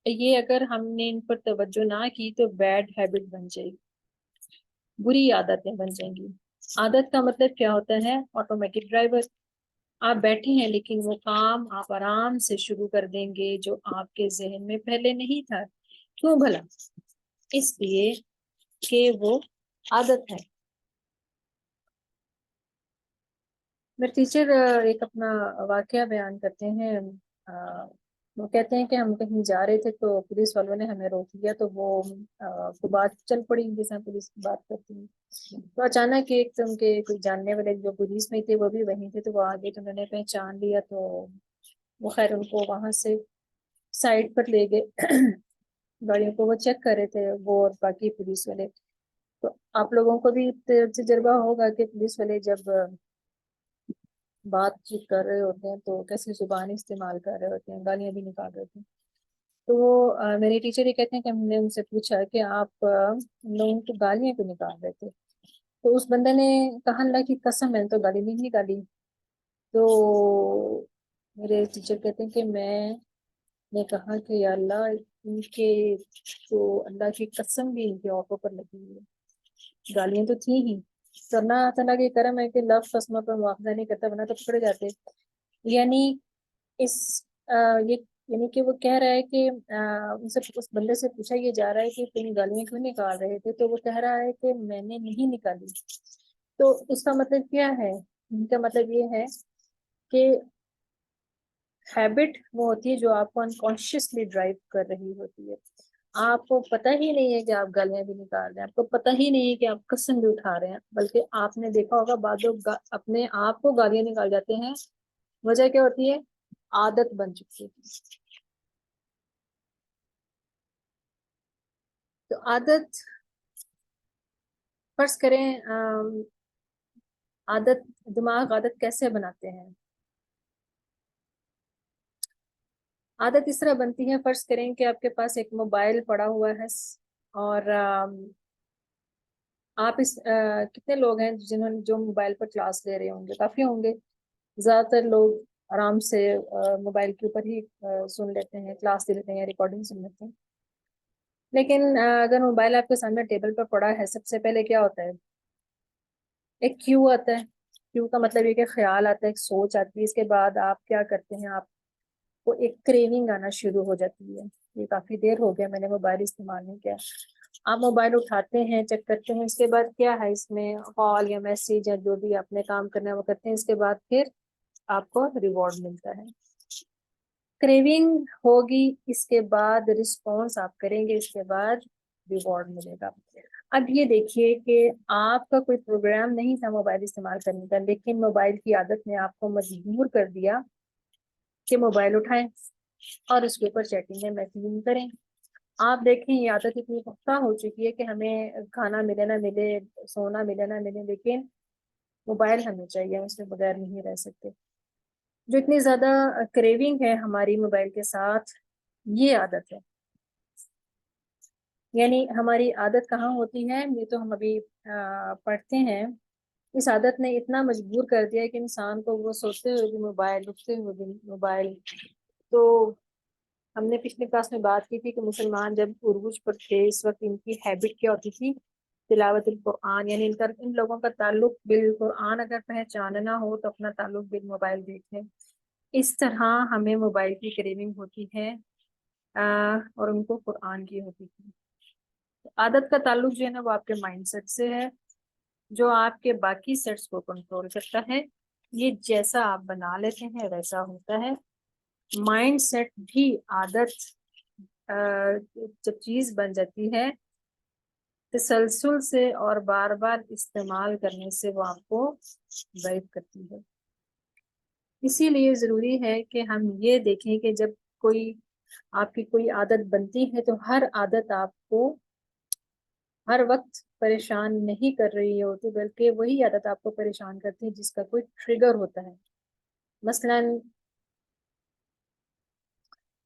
[SPEAKER 1] یہ اگر ہم نے ان پر توجہ نہ کی تو بیڈ ہیبٹ بن جائے گی، بری عادتیں بن جائیں گی۔ عادت کا مطلب کیا ہوتا ہے؟ Automatic driver. آپ بیٹھے ہیں لیکن وہ کام آپ آرام سے شروع کر دیں گے جو آپ کے ذہن میں پہلے نہیں تھا۔ کیوں بھلا؟ اس لیے کہ وہ عادت ہے۔ میرے ٹیچر ایک اپنا واقعہ بیان کرتے ہیں. آ، وہ کہتے ہیں کہ ہم کہیں جا رہے تھے تو پولیس والوں نے ہمیں روک لیا, تو وہ کو بات چل پڑی جیسے ہم پولیس کی بات کرتے ہیں. تو اچانک ایک تو ان کے کوئی جاننے والے جو پولیس میں تھے وہ بھی وہیں تھے, تو وہ آگے تو انہوں نے پہچان لیا, تو وہ خیر ان کو وہاں سے سائڈ پر لے گئے. گاڑیوں کو وہ چیک کر رہے تھے, وہ اور باقی پولیس والے. تو آپ لوگوں کو بھی تجربہ ہوگا کہ پولیس والے جب بات چیت کر رہے ہوتے ہیں تو کیسی زبان استعمال کر رہے ہوتے ہیں, گالیاں بھی نکال رہے ہوتے ہیں. تو وہ میرے ٹیچر یہ کہتے ہیں کہ ہم نے ان سے پوچھا کہ آپ ہم لوگوں کو گالیاں کیوں نکال رہے تھے. تو اس بندے نے کہا, اللہ کی قسم میں نے تو گالی نہیں نکالی. تو میرے ٹیچر کہتے ہیں کہ میں نے کہا کہ یا اللہ, ان کے تو اللہ کی قسم بھی ان کے آنکھوں پر لگی ہوئی ہے, گالیاں تو تھیں ہی. تو اللہ تعالیٰ کے کرم ہے کہ لفظ قسموں پر مواخذہ نہیں کرتا, ورنہ تو پکڑے جاتے. یعنی اس یہ یعنی کہ وہ کہہ رہا ہے کہ ان سے اس بندے سے پوچھا یہ جا رہا ہے کہ تم گالیاں کیوں نکال رہے تھے, تو وہ کہہ رہا ہے کہ میں نے نہیں نکالی. تو اس کا مطلب کیا ہے؟ ان کا مطلب یہ ہے کہ ہیبٹ وہ ہوتی ہے جو آپ کو انکانشیسلی ڈرائیو کر رہی ہوتی ہے. آپ کو پتہ ہی نہیں ہے کہ آپ گالیاں بھی نکال رہے ہیں, آپ کو پتہ ہی نہیں ہے کہ آپ قسم بھی اٹھا رہے ہیں, بلکہ آپ نے دیکھا ہوگا بعض لوگ اپنے آپ کو گالیاں نکال جاتے ہیں. وجہ کیا ہوتی ہے؟ عادت بن چکی ہے. تو عادت فرض کریں, عادت دماغ عادت کیسے بناتے ہیں؟ عادت اس طرح بنتی ہے, فرض کریں کہ آپ کے پاس ایک موبائل پڑا ہوا ہے, اور آپ اس کتنے لوگ ہیں جنہوں نے جو موبائل پر کلاس لے رہے ہوں گے؟ کافی ہوں گے. زیادہ تر لوگ آرام سے موبائل کے اوپر ہی سن لیتے ہیں, کلاس دے لیتے ہیں یا ریکارڈنگ سن لیتے ہیں. لیکن اگر موبائل آپ کے سامنے ٹیبل پر پڑا ہے, سب سے پہلے کیا ہوتا ہے؟ ایک کیو آتا ہے. کیو کا مطلب یہ کہ خیال آتا ہے, ایک سوچ آتی ہے. اس کے بعد آپ کیا کرتے ہیں, آپ کو ایک کریونگ آنا شروع ہو جاتی ہے. یہ کافی دیر ہو گیا میں نے موبائل استعمال نہیں کیا. آپ موبائل اٹھاتے ہیں, چیک کرتے ہیں, اس کے بعد کیا ہے اس میں کال یا میسیج یا جو بھی اپنے کام کرنا ہے وہ کرتے ہیں. اس کے بعد پھر آپ کو ریوارڈ ملتا ہے, کریونگ ہوگی, اس کے بعد رسپانس آپ کریں گے, اس کے بعد ریوارڈ ملے گا. اب یہ دیکھیے کہ آپ کا کوئی پروگرام نہیں تھا موبائل استعمال کرنے کا, لیکن موبائل کی عادت نے آپ کو مجبور کر دیا کہ موبائل اٹھائیں اور اس کے اوپر چیٹنگ میں میسیجنگ کریں. آپ دیکھیں یہ عادت اتنی پختہ ہو چکی ہے کہ ہمیں کھانا ملے نہ ملے, سونا ملے نہ ملے, لیکن موبائل ہمیں چاہیے, ہم اس کے بغیر نہیں رہ سکتے. جو اتنی زیادہ کریونگ ہے ہماری موبائل کے ساتھ, یہ عادت ہے. یعنی ہماری عادت کہاں ہوتی ہے, یہ تو ہم ابھی پڑھتے ہیں. اس عادت نے اتنا مجبور کر دیا کہ انسان کو وہ سوچتے ہوئے بھی موبائل, اٹھتے ہوئے بھی موبائل. تو ہم نے پچھلے کلاس میں بات کی تھی کہ مسلمان جب عروج پر تھے اس وقت ان کی ہیبٹ کیا ہوتی تھی؟ تلاوت القرآن. یعنی ان لوگوں کا تعلق بالقرآن اگر پہچاننا ہو تو اپنا تعلق بالموبائل دیکھیں. اس طرح ہمیں موبائل کی کریونگ ہوتی ہے اور ان کو قرآن کی ہوتی تھی. عادت کا تعلق جو ہے نا وہ آپ کے مائنڈ سیٹ سے ہے, جو آپ کے باقی سیٹس کو کنٹرول کرتا ہے. یہ جیسا آپ بنا لیتے ہیں ویسا ہوتا ہے. مائنڈ سیٹ بھی عادت جب چیز بن جاتی ہے تسلسل سے اور بار بار استعمال کرنے سے وہ آپ کو ضعیف کرتی ہے. اسی لیے ضروری ہے کہ ہم یہ دیکھیں کہ جب کوئی آپ کی کوئی عادت بنتی ہے تو ہر عادت آپ کو ہر وقت پریشان نہیں کر رہی ہوتی, بلکہ وہی عادت آپ کو پریشان کرتی ہے جس کا کوئی ٹریگر ہوتا ہے. مثلاً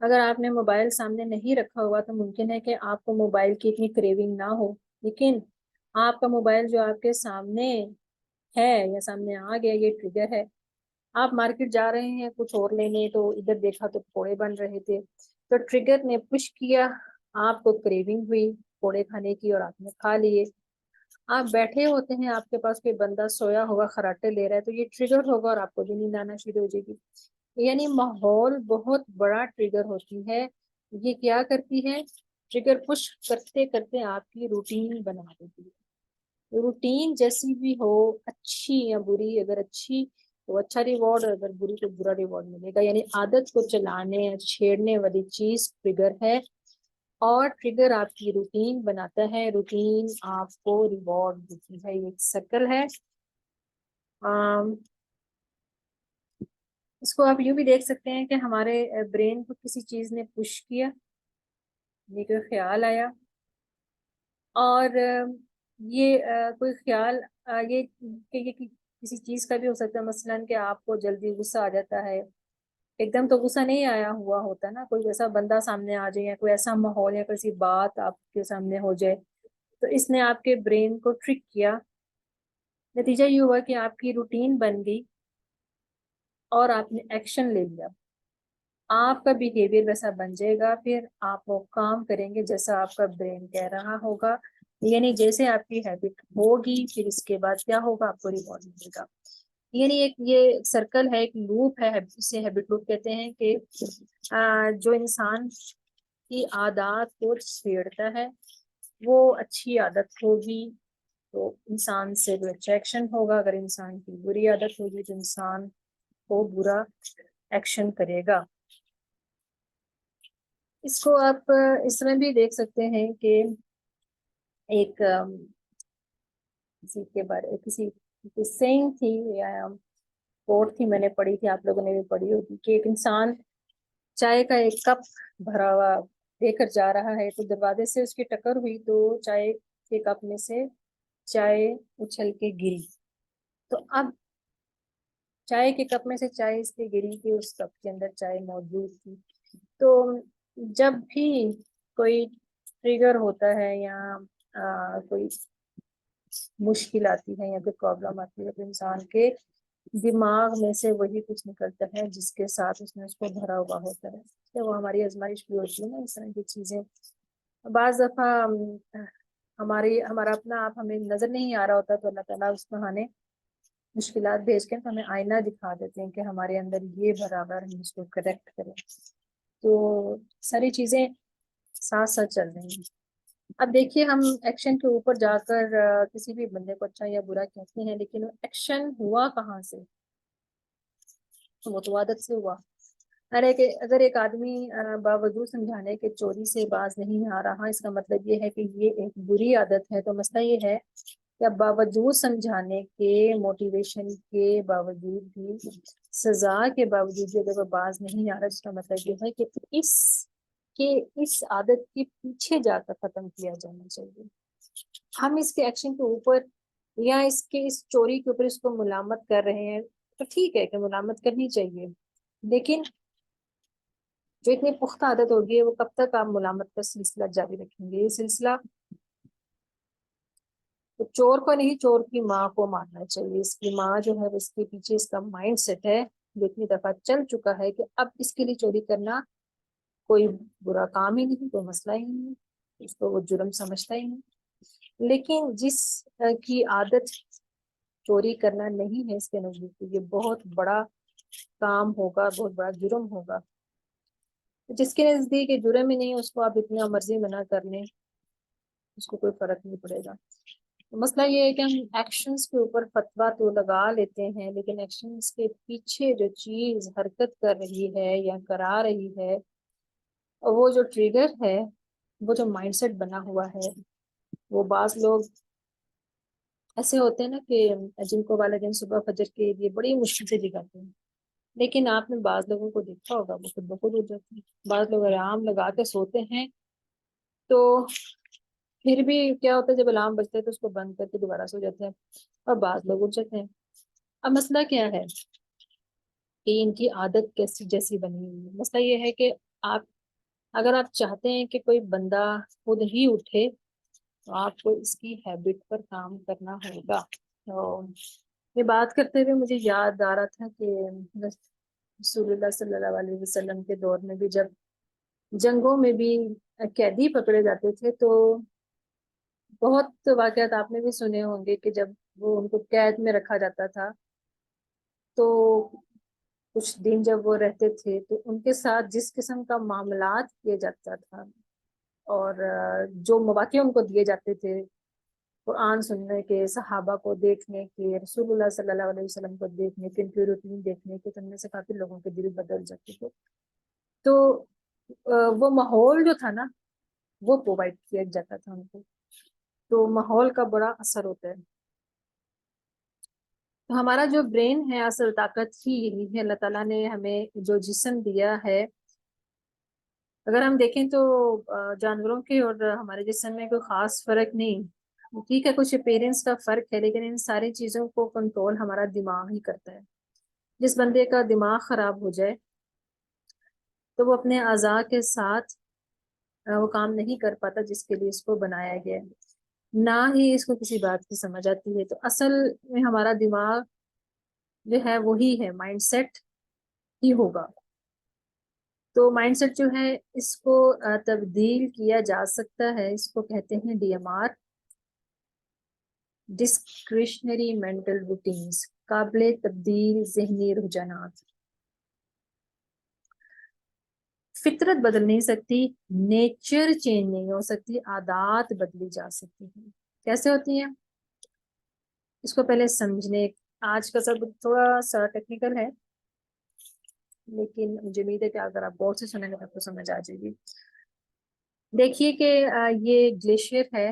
[SPEAKER 1] اگر آپ نے موبائل سامنے نہیں رکھا ہوا تو ممکن ہے کہ آپ کو موبائل کی اتنی کریونگ نہ ہو, لیکن آپ کا موبائل جو آپ کے سامنے ہے یا سامنے آ گیا, یہ ٹریگر ہے. آپ مارکیٹ جا رہے ہیں کچھ اور لینے, تو ادھر دیکھا تو پکوڑے بن رہے تھے, تو ٹریگر نے پش کیا, آپ کو کریونگ ہوئی پکوڑے کھانے کی اور آپ نے کھا لیے. آپ بیٹھے ہوتے ہیں, آپ کے پاس کوئی بندہ سویا ہوگا خراٹے لے رہا ہے, تو یہ ٹریگر ہوگا اور آپ کو بھی نیند آنا شروع ہو جائے گی. یعنی ماحول بہت بڑا ٹریگر ہوتی ہے. یہ کیا کرتی ہے؟ ٹریگر پش کرتے کرتے آپ کی روٹین بنا دیتی ہے. روٹین جیسی بھی ہو, اچھی یا بری, اگر اچھی تو اچھا ریوارڈ، اور اگر بری تو برا ریوارڈ ملے گا. یعنی عادت کو چلانے چھیڑنے والی چیز ٹریگر ہے، اور ٹریگر آپ کی روٹین بناتا ہے، روٹین آپ کو ریوارڈ دیتی ہے. یہ ایک سرکل ہے. اس کو آپ یوں بھی دیکھ سکتے ہیں کہ ہمارے برین کو کسی چیز نے پش کیا، یہ کوئی خیال آیا، اور یہ کوئی خیال یہ کہ کسی چیز کا بھی ہو سکتا ہے. مثلاً کہ آپ کو جلدی غصہ آ جاتا ہے، ایک دم تو غصہ نہیں آیا ہوا ہوتا نا، کوئی ایسا بندہ سامنے آ جائے یا کوئی ایسا ماحول یا کوئی بات آپ کے سامنے ہو جائے، تو اس نے آپ کے برین کو ٹرک کیا. نتیجہ یہ ہوا کہ آپ کی روٹین بن گئی اور آپ نے ایکشن لے لیا. آپ کا بیہیویئر ویسا بن جائے گا، پھر آپ وہ کام کریں گے جیسا آپ کا برین کہہ رہا ہوگا. یعنی جیسے آپ کی ہیبٹ ہوگی، پھر اس کے بعد کیا ہوگا، آپ کو ریوارڈ ملے گا. یعنی یہ سرکل ہے، ایک لوپ ہے، اسے ہیبٹ لوپ کہتے ہیں. کہ جو انسان کی عادات کو چھیڑتا ہے وہ اچھی عادت ہوگی تو انسان سے جو اچھا ایکشن ہوگا. اگر انسان کی بری عادت ہوگی تو انسان کو برا ایکشن کرے گا. اس کو آپ اس طرح بھی دیکھ سکتے ہیں کہ ایک کسی کے بارے کسی سینگ تھی یا کوٹ تھی، میں نے پڑھی تھی، آپ لوگوں نے بھی پڑھی ہوگی، کہ ایک انسان چائے کا ایک کپ بھرا ہوا دے کر جا رہا ہے، تو دروازے سے اس کی ٹکر ہوئی تو چائے کے کپ میں سے چائے اچھل کے گری. تو اب چائے کے کپ میں سے چائے اس لیے گری کہ اس کپ کے اندر چائے موجود تھی. تو جب بھی کوئی ٹریگر ہوتا ہے یا کوئی مشکل آتی ہے یا کوئی پرابلم آتی ہے، تو انسان کے دماغ میں سے وہی کچھ نکلتا ہے جس کے ساتھ اس نے اس کو بھرا ہوا ہوتا ہے. تو وہ ہماری آزمائش بھی ہوتی ہے نا، اس طرح کی چیزیں. بعض دفعہ ہمارا اپنا آپ ہمیں نظر نہیں آ رہا ہوتا، تو اللہ تعالیٰ اس بہانے مشکلات بھیج کے ہمیں آئینہ دکھا دیتے ہیں کہ ہمارے اندر یہ برابر ہم اس کو کریکٹ کریں. تو ساری چیزیں ساتھ ساتھ چل رہی ہیں. اب دیکھیے، ہم ایکشن کے اوپر جا کر کسی بھی بندے کو اچھا یا برا کہتے ہیں، لیکن ایکشن ہوا کہاں سے؟ وہ تو عادت سے ہوا. اگر ایک آدمی باوجود سمجھانے کے چوری سے باز نہیں آ رہا، اس کا مطلب یہ ہے کہ یہ ایک بری عادت ہے. تو مسئلہ یہ ہے کہ باوجود سمجھانے کے، موٹیویشن کے باوجود بھی، سزا کے باوجود بھی اگر وہ باز نہیں آ رہا، اس کا مطلب یہ ہے کہ اس عادت کے پیچھے جا کر ختم کیا جانا چاہیے. ہم اس کے ایکشن کے اوپر یا اس چوری کے اوپر اس کو ملامت کر رہے ہیں، تو ٹھیک ہے کہ ملامت کرنی چاہیے، لیکن جو اتنی پختہ عادت ہوگی وہ کب تک آپ ملامت کا سلسلہ جاری رکھیں گے؟ یہ سلسلہ تو چور کو نہیں، چور کی ماں کو مارنا چاہیے. اس کی ماں جو ہے اس کے پیچھے اس کا مائنڈ سیٹ ہے جو اتنی دفعہ چل چکا ہے کہ اب اس کے لیے چوری کرنا کوئی برا کام ہی نہیں، کوئی مسئلہ ہی نہیں، اس کو وہ جرم سمجھتا ہی نہیں. لیکن جس کی عادت چوری کرنا نہیں ہے، اس کے نزدیک یہ بہت بڑا کام ہوگا، بہت بڑا جرم ہوگا. جس کے نزدیک یہ جرم ہی نہیں، اس کو آپ اتنا مرضی منع کر لیں، اس کو کوئی فرق نہیں پڑے گا. مسئلہ یہ ہے کہ ہم ایکشنز کے اوپر فتویٰ تو لگا لیتے ہیں، لیکن ایکشنز کے پیچھے جو چیز حرکت کر رہی ہے یا کرا رہی ہے، وہ جو ٹریگر ہے، وہ جو مائنڈ سیٹ بنا ہوا ہے، وہ بعض لوگ ایسے ہوتے ہیں نا کہ جن کو والدین صبح فجر کے لیے بڑی مشکل سے جگاتے ہیں، لیکن آپ نے بعض لوگوں کو دیکھا ہوگا وہ خود بخود اٹھ جاتے ہیں. بعض لوگ آرام لگا کے سوتے ہیں، تو پھر بھی کیا ہوتا ہے جب الارم بجتے ہیں تو اس کو بند کر کے دوبارہ سو جاتے ہیں، اور بعض لوگ اٹھ جاتے ہیں. اب مسئلہ کیا ہے کہ ان کی عادت کیسی جیسی بنی ہوئی ہے. مسئلہ یہ ہے کہ اگر آپ چاہتے ہیں کہ کوئی بندہ خود ہی اٹھے تو آپ کو اس کی ہیبٹ پر کام کرنا ہوگا. تو یہ بات کرتے ہوئے مجھے یاد آ رہا تھا کہ رسول اللہ صلی اللہ علیہ وسلم کے دور میں بھی جب جنگوں میں بھی قیدی پکڑے جاتے تھے، تو بہت واقعات آپ نے بھی سنے ہوں گے کہ جب وہ ان کو قید میں رکھا جاتا تھا تو کچھ دن جب وہ رہتے تھے تو ان کے ساتھ جس قسم کا معاملات کیے جاتا تھا اور جو مواقع ان کو دیے جاتے تھے قرآن سننے کے، صحابہ کو دیکھنے کے، رسول اللہ صلی اللہ علیہ وسلم کو دیکھنے کے، ان کی روٹین دیکھنے کے، تو ان میں سے کافی لوگوں کے دل بدل جاتے تھے. تو وہ ماحول جو تھا نا وہ پرووائڈ کیا جاتا تھا ان کو. تو ماحول کا بڑا اثر ہوتا ہے. تو ہمارا جو برین ہے اصل طاقت ہی یہی ہے. اللہ تعالیٰ نے ہمیں جو جسم دیا ہے، اگر ہم دیکھیں تو جانوروں کے اور ہمارے جسم میں کوئی خاص فرق نہیں. ٹھیک ہے کچھ اپیرنس کا فرق ہے، لیکن ان ساری چیزوں کو کنٹرول ہمارا دماغ ہی کرتا ہے. جس بندے کا دماغ خراب ہو جائے تو وہ اپنے اعضاء کے ساتھ وہ کام نہیں کر پاتا جس کے لیے اس کو بنایا گیا ہے، نہ ہی اس کو کسی بات کی سمجھ آتی ہے. تو اصل میں ہمارا دماغ جو ہے وہی ہے، مائنڈ سیٹ ہی ہوگا. تو مائنڈ سیٹ جو ہے اس کو تبدیل کیا جا سکتا ہے. اس کو کہتے ہیں DMR، ڈسکریشنری مینٹل روٹینز، قابل تبدیل ذہنی رجحانات. فطرت بدل نہیں سکتی، نیچر چینج نہیں ہو سکتی، عادات بدلی جا سکتی ہیں. کیسے ہوتی ہیں اس کو پہلے سمجھنے. آج کا سب تھوڑا سا ٹیکنیکل ہے، لیکن مجھے امید ہے کہ اگر آپ غور سے سنیں گے تو آپ کو سمجھ آ جائے گی. دیکھیے کہ یہ گلیشیئر ہے،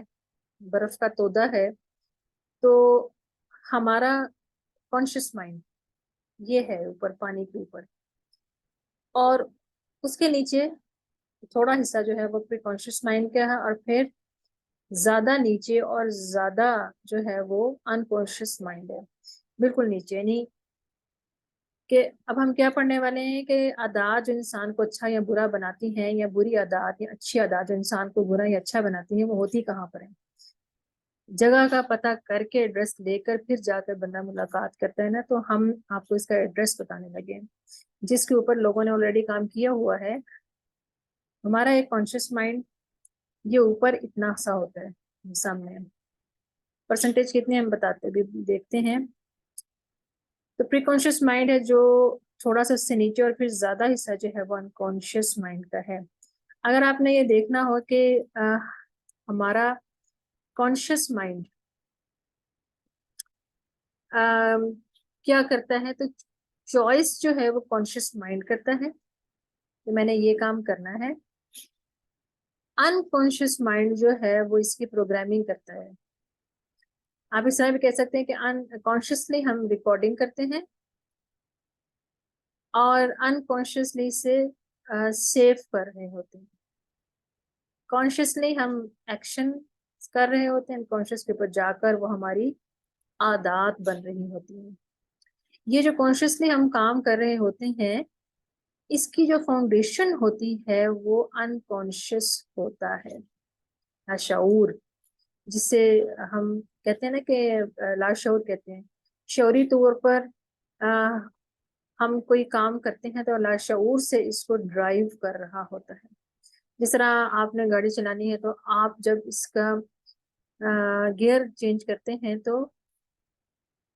[SPEAKER 1] برف کا تودا ہے. تو ہمارا کانشیس مائنڈ یہ ہے اوپر پانی کے اوپر، اور اس کے نیچے تھوڑا حصہ جو ہے وہ پری کانشیس مائنڈ کا ہے، اور پھر زیادہ نیچے اور زیادہ جو ہے وہ انکانشیس مائنڈ ہے، بالکل نیچے. یعنی کہ اب ہم کیا پڑھنے والے ہیں کہ عادات جو انسان کو اچھا یا برا بناتی ہیں، یا بری عادات یا اچھی عادات جو انسان کو برا یا اچھا بناتی ہیں، وہ ہوتی کہاں پر ہیں. جگہ کا پتہ کر کے ایڈریس لے کر پھر جا کر بندہ ملاقات کرتا ہے نا. تو ہم آپ کو اس کا ایڈریس بتانے لگے جس کے اوپر لوگوں نے آلریڈی کام کیا ہوا ہے. ہمارا ایک کانشیس مائنڈ یہ اوپر اتنا سا ہوتا ہے، سامنے پرسنٹیج کتنے ہم بتاتے بھی دیکھتے ہیں. تو پری کانشیس مائنڈ ہے جو تھوڑا سا اس سے نیچے، اور پھر زیادہ حصہ جو ہے وہ انکانشیس مائنڈ کا ہے. اگر آپ نے یہ دیکھنا ہو کہ ہمارا کانشیس مائنڈ کیا کرتا ہے، تو چوائس جو ہے وہ کانشیس مائنڈ کرتا ہے کہ میں نے یہ کام کرنا ہے. انکانشیس مائنڈ جو ہے وہ اس کی پروگرامنگ کرتا ہے. آپ اس طرح بھی کہہ سکتے ہیں کہ انکانشیسلی ہم ریکارڈنگ کرتے ہیں اور انکانشیسلی سے سیو کر رہے ہوتے ہیں. کانشیسلی ہم ایکشن کر رہے ہوتے ہیں، انکانشیس کے اوپر جا کر وہ ہماری عادات بن رہی ہوتی ہیں. یہ جو کانشیسلی ہم کام کر رہے ہوتے ہیں اس کی جو فاؤنڈیشن ہوتی ہے وہ انکانشیس ہوتا ہے، لاشعور، جسے ہم کہتے ہیں نا کہ لاشعور کہتے ہیں. شعوری طور پر ہم کوئی کام کرتے ہیں تو لاشعور سے اس کو ڈرائیو کر رہا ہوتا ہے. جس طرح آپ نے گاڑی چلانی ہے تو آپ جب اس کا گیئر چینج کرتے ہیں تو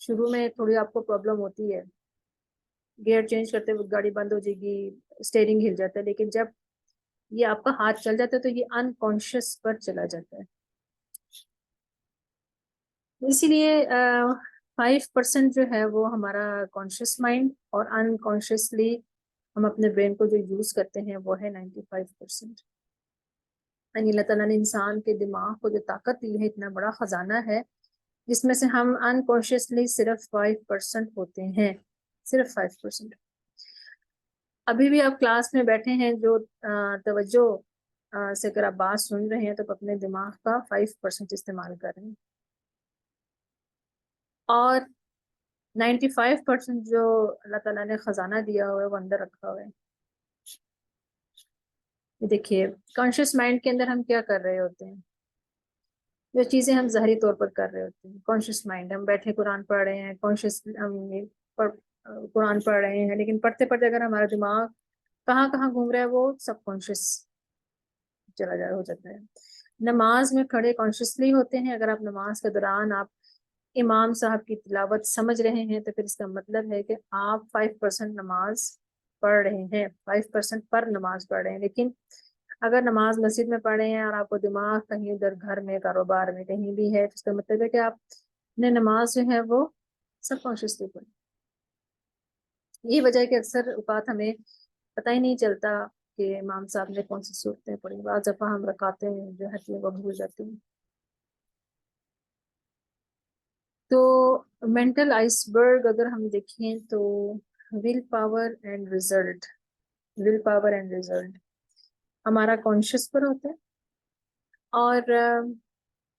[SPEAKER 1] شروع میں تھوڑی آپ کو پرابلم ہوتی ہے، گیئر چینج کرتے ہوئے گاڑی بند ہو جائے گی، اسٹیئرنگ ہل جاتا ہے. لیکن جب یہ آپ کا ہاتھ چل جاتا ہے تو یہ انکانشیس پر چلا جاتا ہے. اسی لیے 5% جو ہے وہ ہمارا کانشیس مائنڈ، اور انکانشیسلی ہم اپنے برین کو جو یوز کرتے ہیں وہ ہے 95%. یعنی اللہ تعالیٰ نے انسان کے دماغ کو جو طاقت دی ہے، اتنا بڑا خزانہ ہے جس میں سے ہم انکانشیسلی صرف 5% ہوتے ہیں، صرف 5%. ابھی بھی آپ کلاس میں بیٹھے ہیں، جو توجہ سے اگر آپ بات سن رہے ہیں تو اپنے دماغ کا 5% استعمال کر رہے ہیں، اور 95% جو اللہ تعالیٰ نے خزانہ دیا ہوا ہے وہ اندر رکھا ہوا ہے. دیکھیے کانشیس مائنڈ کے اندر ہم کیا کر رہے ہوتے ہیں، جو چیزیں ہم ظاہری طور پر کر رہے ہوتے ہیں. کانشیس مائنڈ ہم بیٹھے قرآن پڑھ رہے ہیں، کانشیس ہم قرآن پڑھ رہے ہیں، لیکن پڑھتے پڑھتے اگر ہمارا دماغ کہاں کہاں گھوم رہا ہے وہ سب کانشیس چلا جا ہو جاتا ہے. نماز میں کھڑے کانشیسلی ہوتے ہیں. اگر آپ نماز کے دوران آپ امام صاحب کی تلاوت سمجھ رہے ہیں تو پھر اس کا مطلب ہے کہ آپ 5% نماز پڑھ رہے ہیں، 5% پر نماز پڑھ رہے ہیں. لیکن اگر نماز مسجد میں پڑھے ہیں اور آپ کو دماغ کہیں ادھر گھر میں کاروبار میں کہیں بھی ہے تو اس کا مطلب ہے کہ آپ نے نماز جو ہے وہ سب کانشیسلی پڑھی. یہ وجہ ہے کہ اکثر اوقات ہمیں پتہ ہی نہیں چلتا کہ امام صاحب نے کون سی صورتیں پڑھی. بعض دفعہ ہم رکعتیں جو ہے وہ بھول جاتے ہیں. تو مینٹل آئس برگ اگر ہم دیکھیں تو will power and result, will power and result ہمارا کانشیس پر ہوتا ہے، اور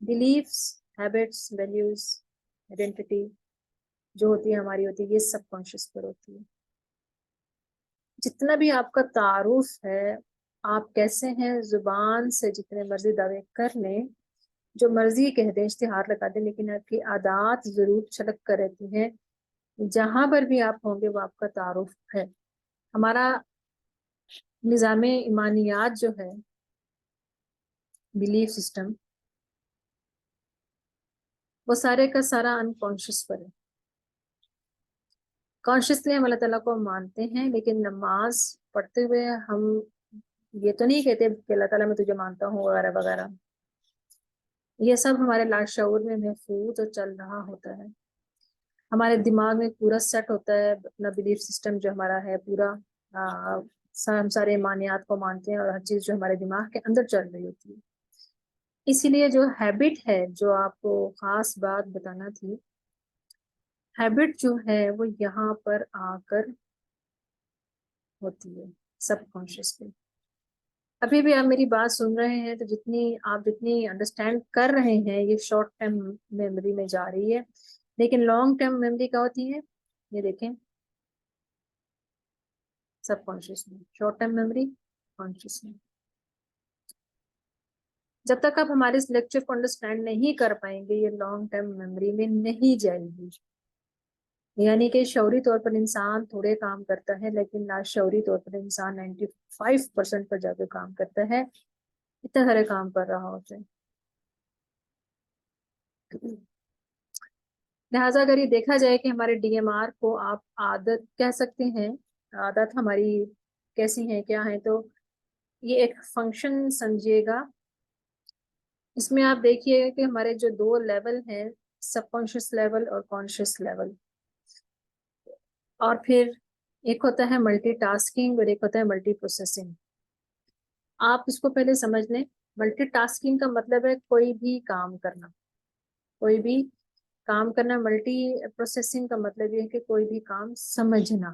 [SPEAKER 1] بلیفس، ہیبٹس، ویلیوز، آئیڈینٹی جو ہوتی ہے ہماری ہوتی ہے یہ سب کانشیس پر ہوتی ہے. جتنا بھی آپ کا تعارف ہے، آپ کیسے ہیں، زبان سے جتنے مرضی دعوے کر لیں، جو مرضی کہہ دیں، اشتہار لگا دیں، لیکن آپ کی عادات ضرور چھلک کر رہتی ہیں. جہاں پر بھی آپ ہوں گے وہ آپ کا تعارف ہے. ہمارا نظام ایمانیات جو ہے، بلیف سسٹم، وہ سارے کا سارا انکانشیس پر ہے. کانشیسلی ہم اللہ تعالیٰ کو مانتے ہیں، لیکن نماز پڑھتے ہوئے ہم یہ تو نہیں کہتے کہ اللہ تعالیٰ میں تجھے مانتا ہوں وغیرہ وغیرہ. یہ سب ہمارے لاشعور میں محفوظ اور چل رہا ہوتا ہے. ہمارے دماغ میں پورا سیٹ ہوتا ہے اپنا بلیف سسٹم جو ہمارا ہے پورا. ہم سارے ایمانیات کو مانتے ہیں اور ہر چیز جو ہمارے دماغ کے اندر چل رہی ہوتی ہے. اسی لیے جو ہیبٹ ہے، جو آپ کو خاص بات بتانا تھی، ہیبٹ جو ہے وہ یہاں پر آ کر ہوتی ہے سب کانشیس پہ. ابھی بھی آپ میری بات سن رہے ہیں تو جتنی انڈرسٹینڈ کر رہے ہیں یہ شارٹ ٹرم میموری میں جا رہی ہے، لیکن لانگ ٹرم میموری کیا ہوتی ہے؟ یہ دیکھیں، سب کانشیس میں. شارٹ ٹرم میموری کانشیس میں. جب تک آپ ہمارے اس لیکچر کو انڈرسٹینڈ نہیں کر پائیں گے یہ لانگ ٹرم میموری میں نہیں جائے گی. یعنی کہ شعوری طور پر انسان تھوڑے کام کرتا ہے، لیکن لاشعوری طور پر انسان 95% پر جا کے کام کرتا ہے. اتنے سارے کام کر رہا ہوتا ہے. لہٰذا اگر یہ دیکھا جائے کہ ہمارے ڈی ایم آر کو آپ عادت کہہ سکتے ہیں، عادت ہماری کیسی ہیں کیا ہیں، تو یہ ایک فنکشن سمجھیے گا. اس میں آپ دیکھیے گا کہ ہمارے جو دو لیول ہیں، سب کانشیس لیول اور کانشیس لیول، اور پھر ایک ہوتا ہے ملٹی ٹاسکنگ اور ایک ہوتا ہے ملٹی پروسیسنگ. آپ اس کو پہلے سمجھ لیں. ملٹی ٹاسکنگ کا مطلب ہے کوئی بھی کام کرنا، کوئی بھی کام کرنا. ملٹی پروسیسنگ کا مطلب یہ ہے کہ کوئی بھی کام سمجھنا.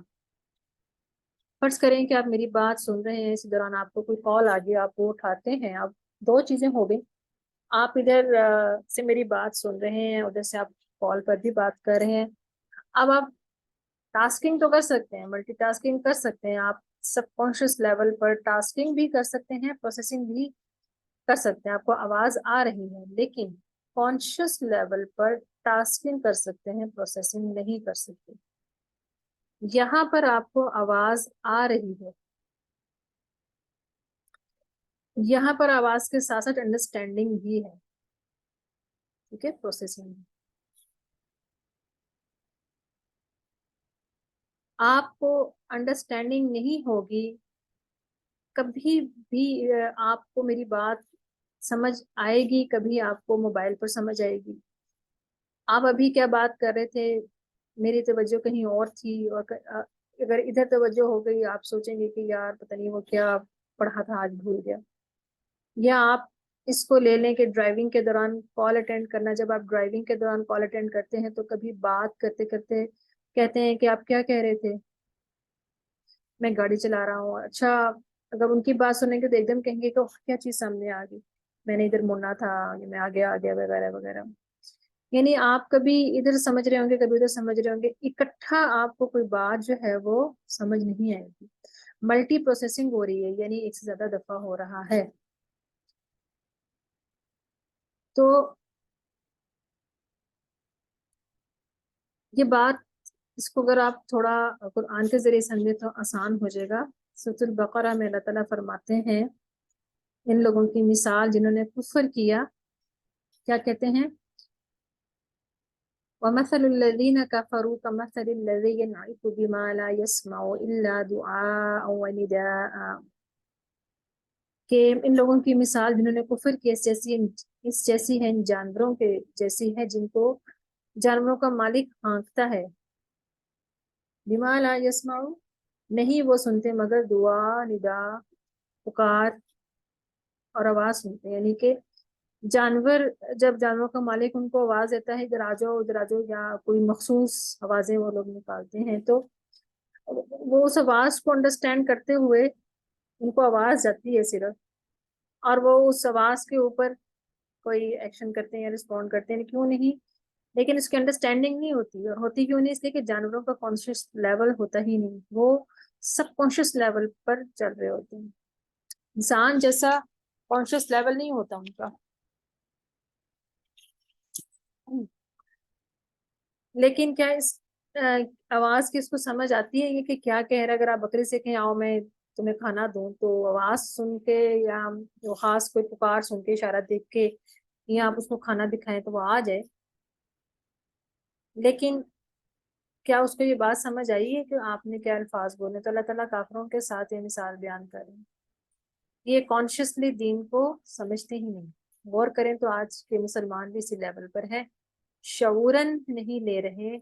[SPEAKER 1] فرض کریں کہ آپ میری بات سن رہے ہیں، اس دوران آپ کو کوئی کال آ گیا، آپ وہ اٹھاتے ہیں. اب دو چیزیں ہو گئی، آپ ادھر سے میری بات سن رہے ہیں، ادھر سے آپ کال پر بھی بات کر رہے ہیں. اب آپ ٹاسکنگ تو کر سکتے ہیں، ملٹی ٹاسکنگ کر سکتے ہیں. آپ سب کانشیس لیول پر ٹاسکنگ بھی کر سکتے ہیں، پروسیسنگ بھی کر سکتے ہیں. آپ کو آواز آ رہی ہے، لیکن کانشیس لیول پر ٹاسکنگ کر سکتے ہیں، پروسیسنگ نہیں کر سکتے. یہاں پر آپ کو آواز آ رہی ہے، یہاں پر آواز کے ساتھ ساتھ انڈرسٹینڈنگ بھی ہے. ٹھیک ہے، پروسیسنگ. آپ کو انڈرسٹینڈنگ نہیں ہوگی، کبھی بھی آپ کو میری بات سمجھ آئے گی، کبھی آپ کو موبائل پر سمجھ آئے گی. آپ ابھی کیا بات کر رہے تھے، میری توجہ کہیں اور تھی، اور اگر ادھر توجہ ہو گئی آپ سوچیں گے کہ یار پتہ نہیں وہ کیا پڑھا تھا آج بھول گیا. یا آپ اس کو لے لیں کہ ڈرائیونگ کے دوران کال اٹینڈ کرنا. جب آپ ڈرائیونگ کے دوران کال اٹینڈ کرتے ہیں تو کبھی بات کرتے کرتے کہتے ہیں کہ آپ کیا کہہ رہے تھے؟ میں گاڑی چلا رہا ہوں. اچھا، اگر ان کی بات سنیں گے تو ایک دم کہیں گے کہ کیا چیز سامنے آ گئی، میں نے ادھر مڑنا تھا، میں آگے آ گیا وغیرہ وغیرہ. یعنی آپ کبھی ادھر سمجھ رہے ہوں گے، کبھی ادھر سمجھ رہے ہوں گے، اکٹھا آپ کو کوئی بات جو ہے وہ سمجھ نہیں آئے گی. ملٹی پروسیسنگ ہو رہی ہے، یعنی ایک سے زیادہ دفعہ ہو رہا ہے. تو یہ بات، اس کو اگر آپ تھوڑا قرآن کے ذریعے سمجھے تو آسان ہو جائے گا. سورۃ البقرہ میں اللہ تعالیٰ فرماتے ہیں ان لوگوں کی مثال جنہوں نے کفر کیا، کیا کہتے ہیں؟ وَمَثَلُ الَّذِينَ كَفَرُوا كَمَثَلِ الَّذِي يَنْعِقُ بِمَا لَا يَسْمَعُ إِلَّا دُعَاءً وَنِدَاءً. کہ ان لوگوں کی مثال جنہوں نے کفر کی اس جیسی ہے، ان جانوروں کے جیسی ہے جن کو جانوروں کا مالک ہانکتا ہے. بما لا یسمعوا، نہیں وہ سنتے مگر دعا، ندا، پکار اور آواز سنتے ہیں. یعنی کہ جانور، جب جانوروں کا مالک ان کو آواز دیتا ہے ادھر آ جاؤ ادھر آ جاؤ، یا کوئی مخصوص آوازیں وہ لوگ نکالتے ہیں، تو وہ اس آواز کو انڈرسٹینڈ کرتے ہوئے ان کو آواز جاتی ہے صرف، اور وہ اس آواز کے اوپر کوئی ایکشن کرتے ہیں یا رسپونڈ کرتے ہیں. کیوں نہیں؟ لیکن اس کی انڈرسٹینڈنگ نہیں ہوتی. اور ہوتی کیوں نہیں؟ اس لیے کہ جانوروں کا کانشیس لیول ہوتا ہی نہیں، وہ سب کانشیس لیول پر چل رہے ہوتے ہیں. انسان جیسا کانشیس لیول نہیں ہوتا ان کا. لیکن کیا اس آواز کی اس کو سمجھ آتی ہے یہ کہ کیا کہہ رہا ہے؟ اگر آپ بکری سے کہیں آؤ میں تمہیں کھانا دوں، تو آواز سن کے یا وہ خاص کوئی پکار سن کے، اشارہ دیکھ کے، یا آپ اس کو کھانا دکھائیں تو وہ آ جائے. لیکن کیا اس کو یہ بات سمجھ آئی ہے کہ آپ نے کیا الفاظ بولے؟ تو اللہ تعالیٰ کافروں کے ساتھ یہ مثال بیان کر رہے ہیں. یہ کانشیسلی دین کو سمجھتے ہی نہیں. غور کریں تو آج کے مسلمان بھی اسی لیول پر ہے، شعوراً نہیں لے رہے.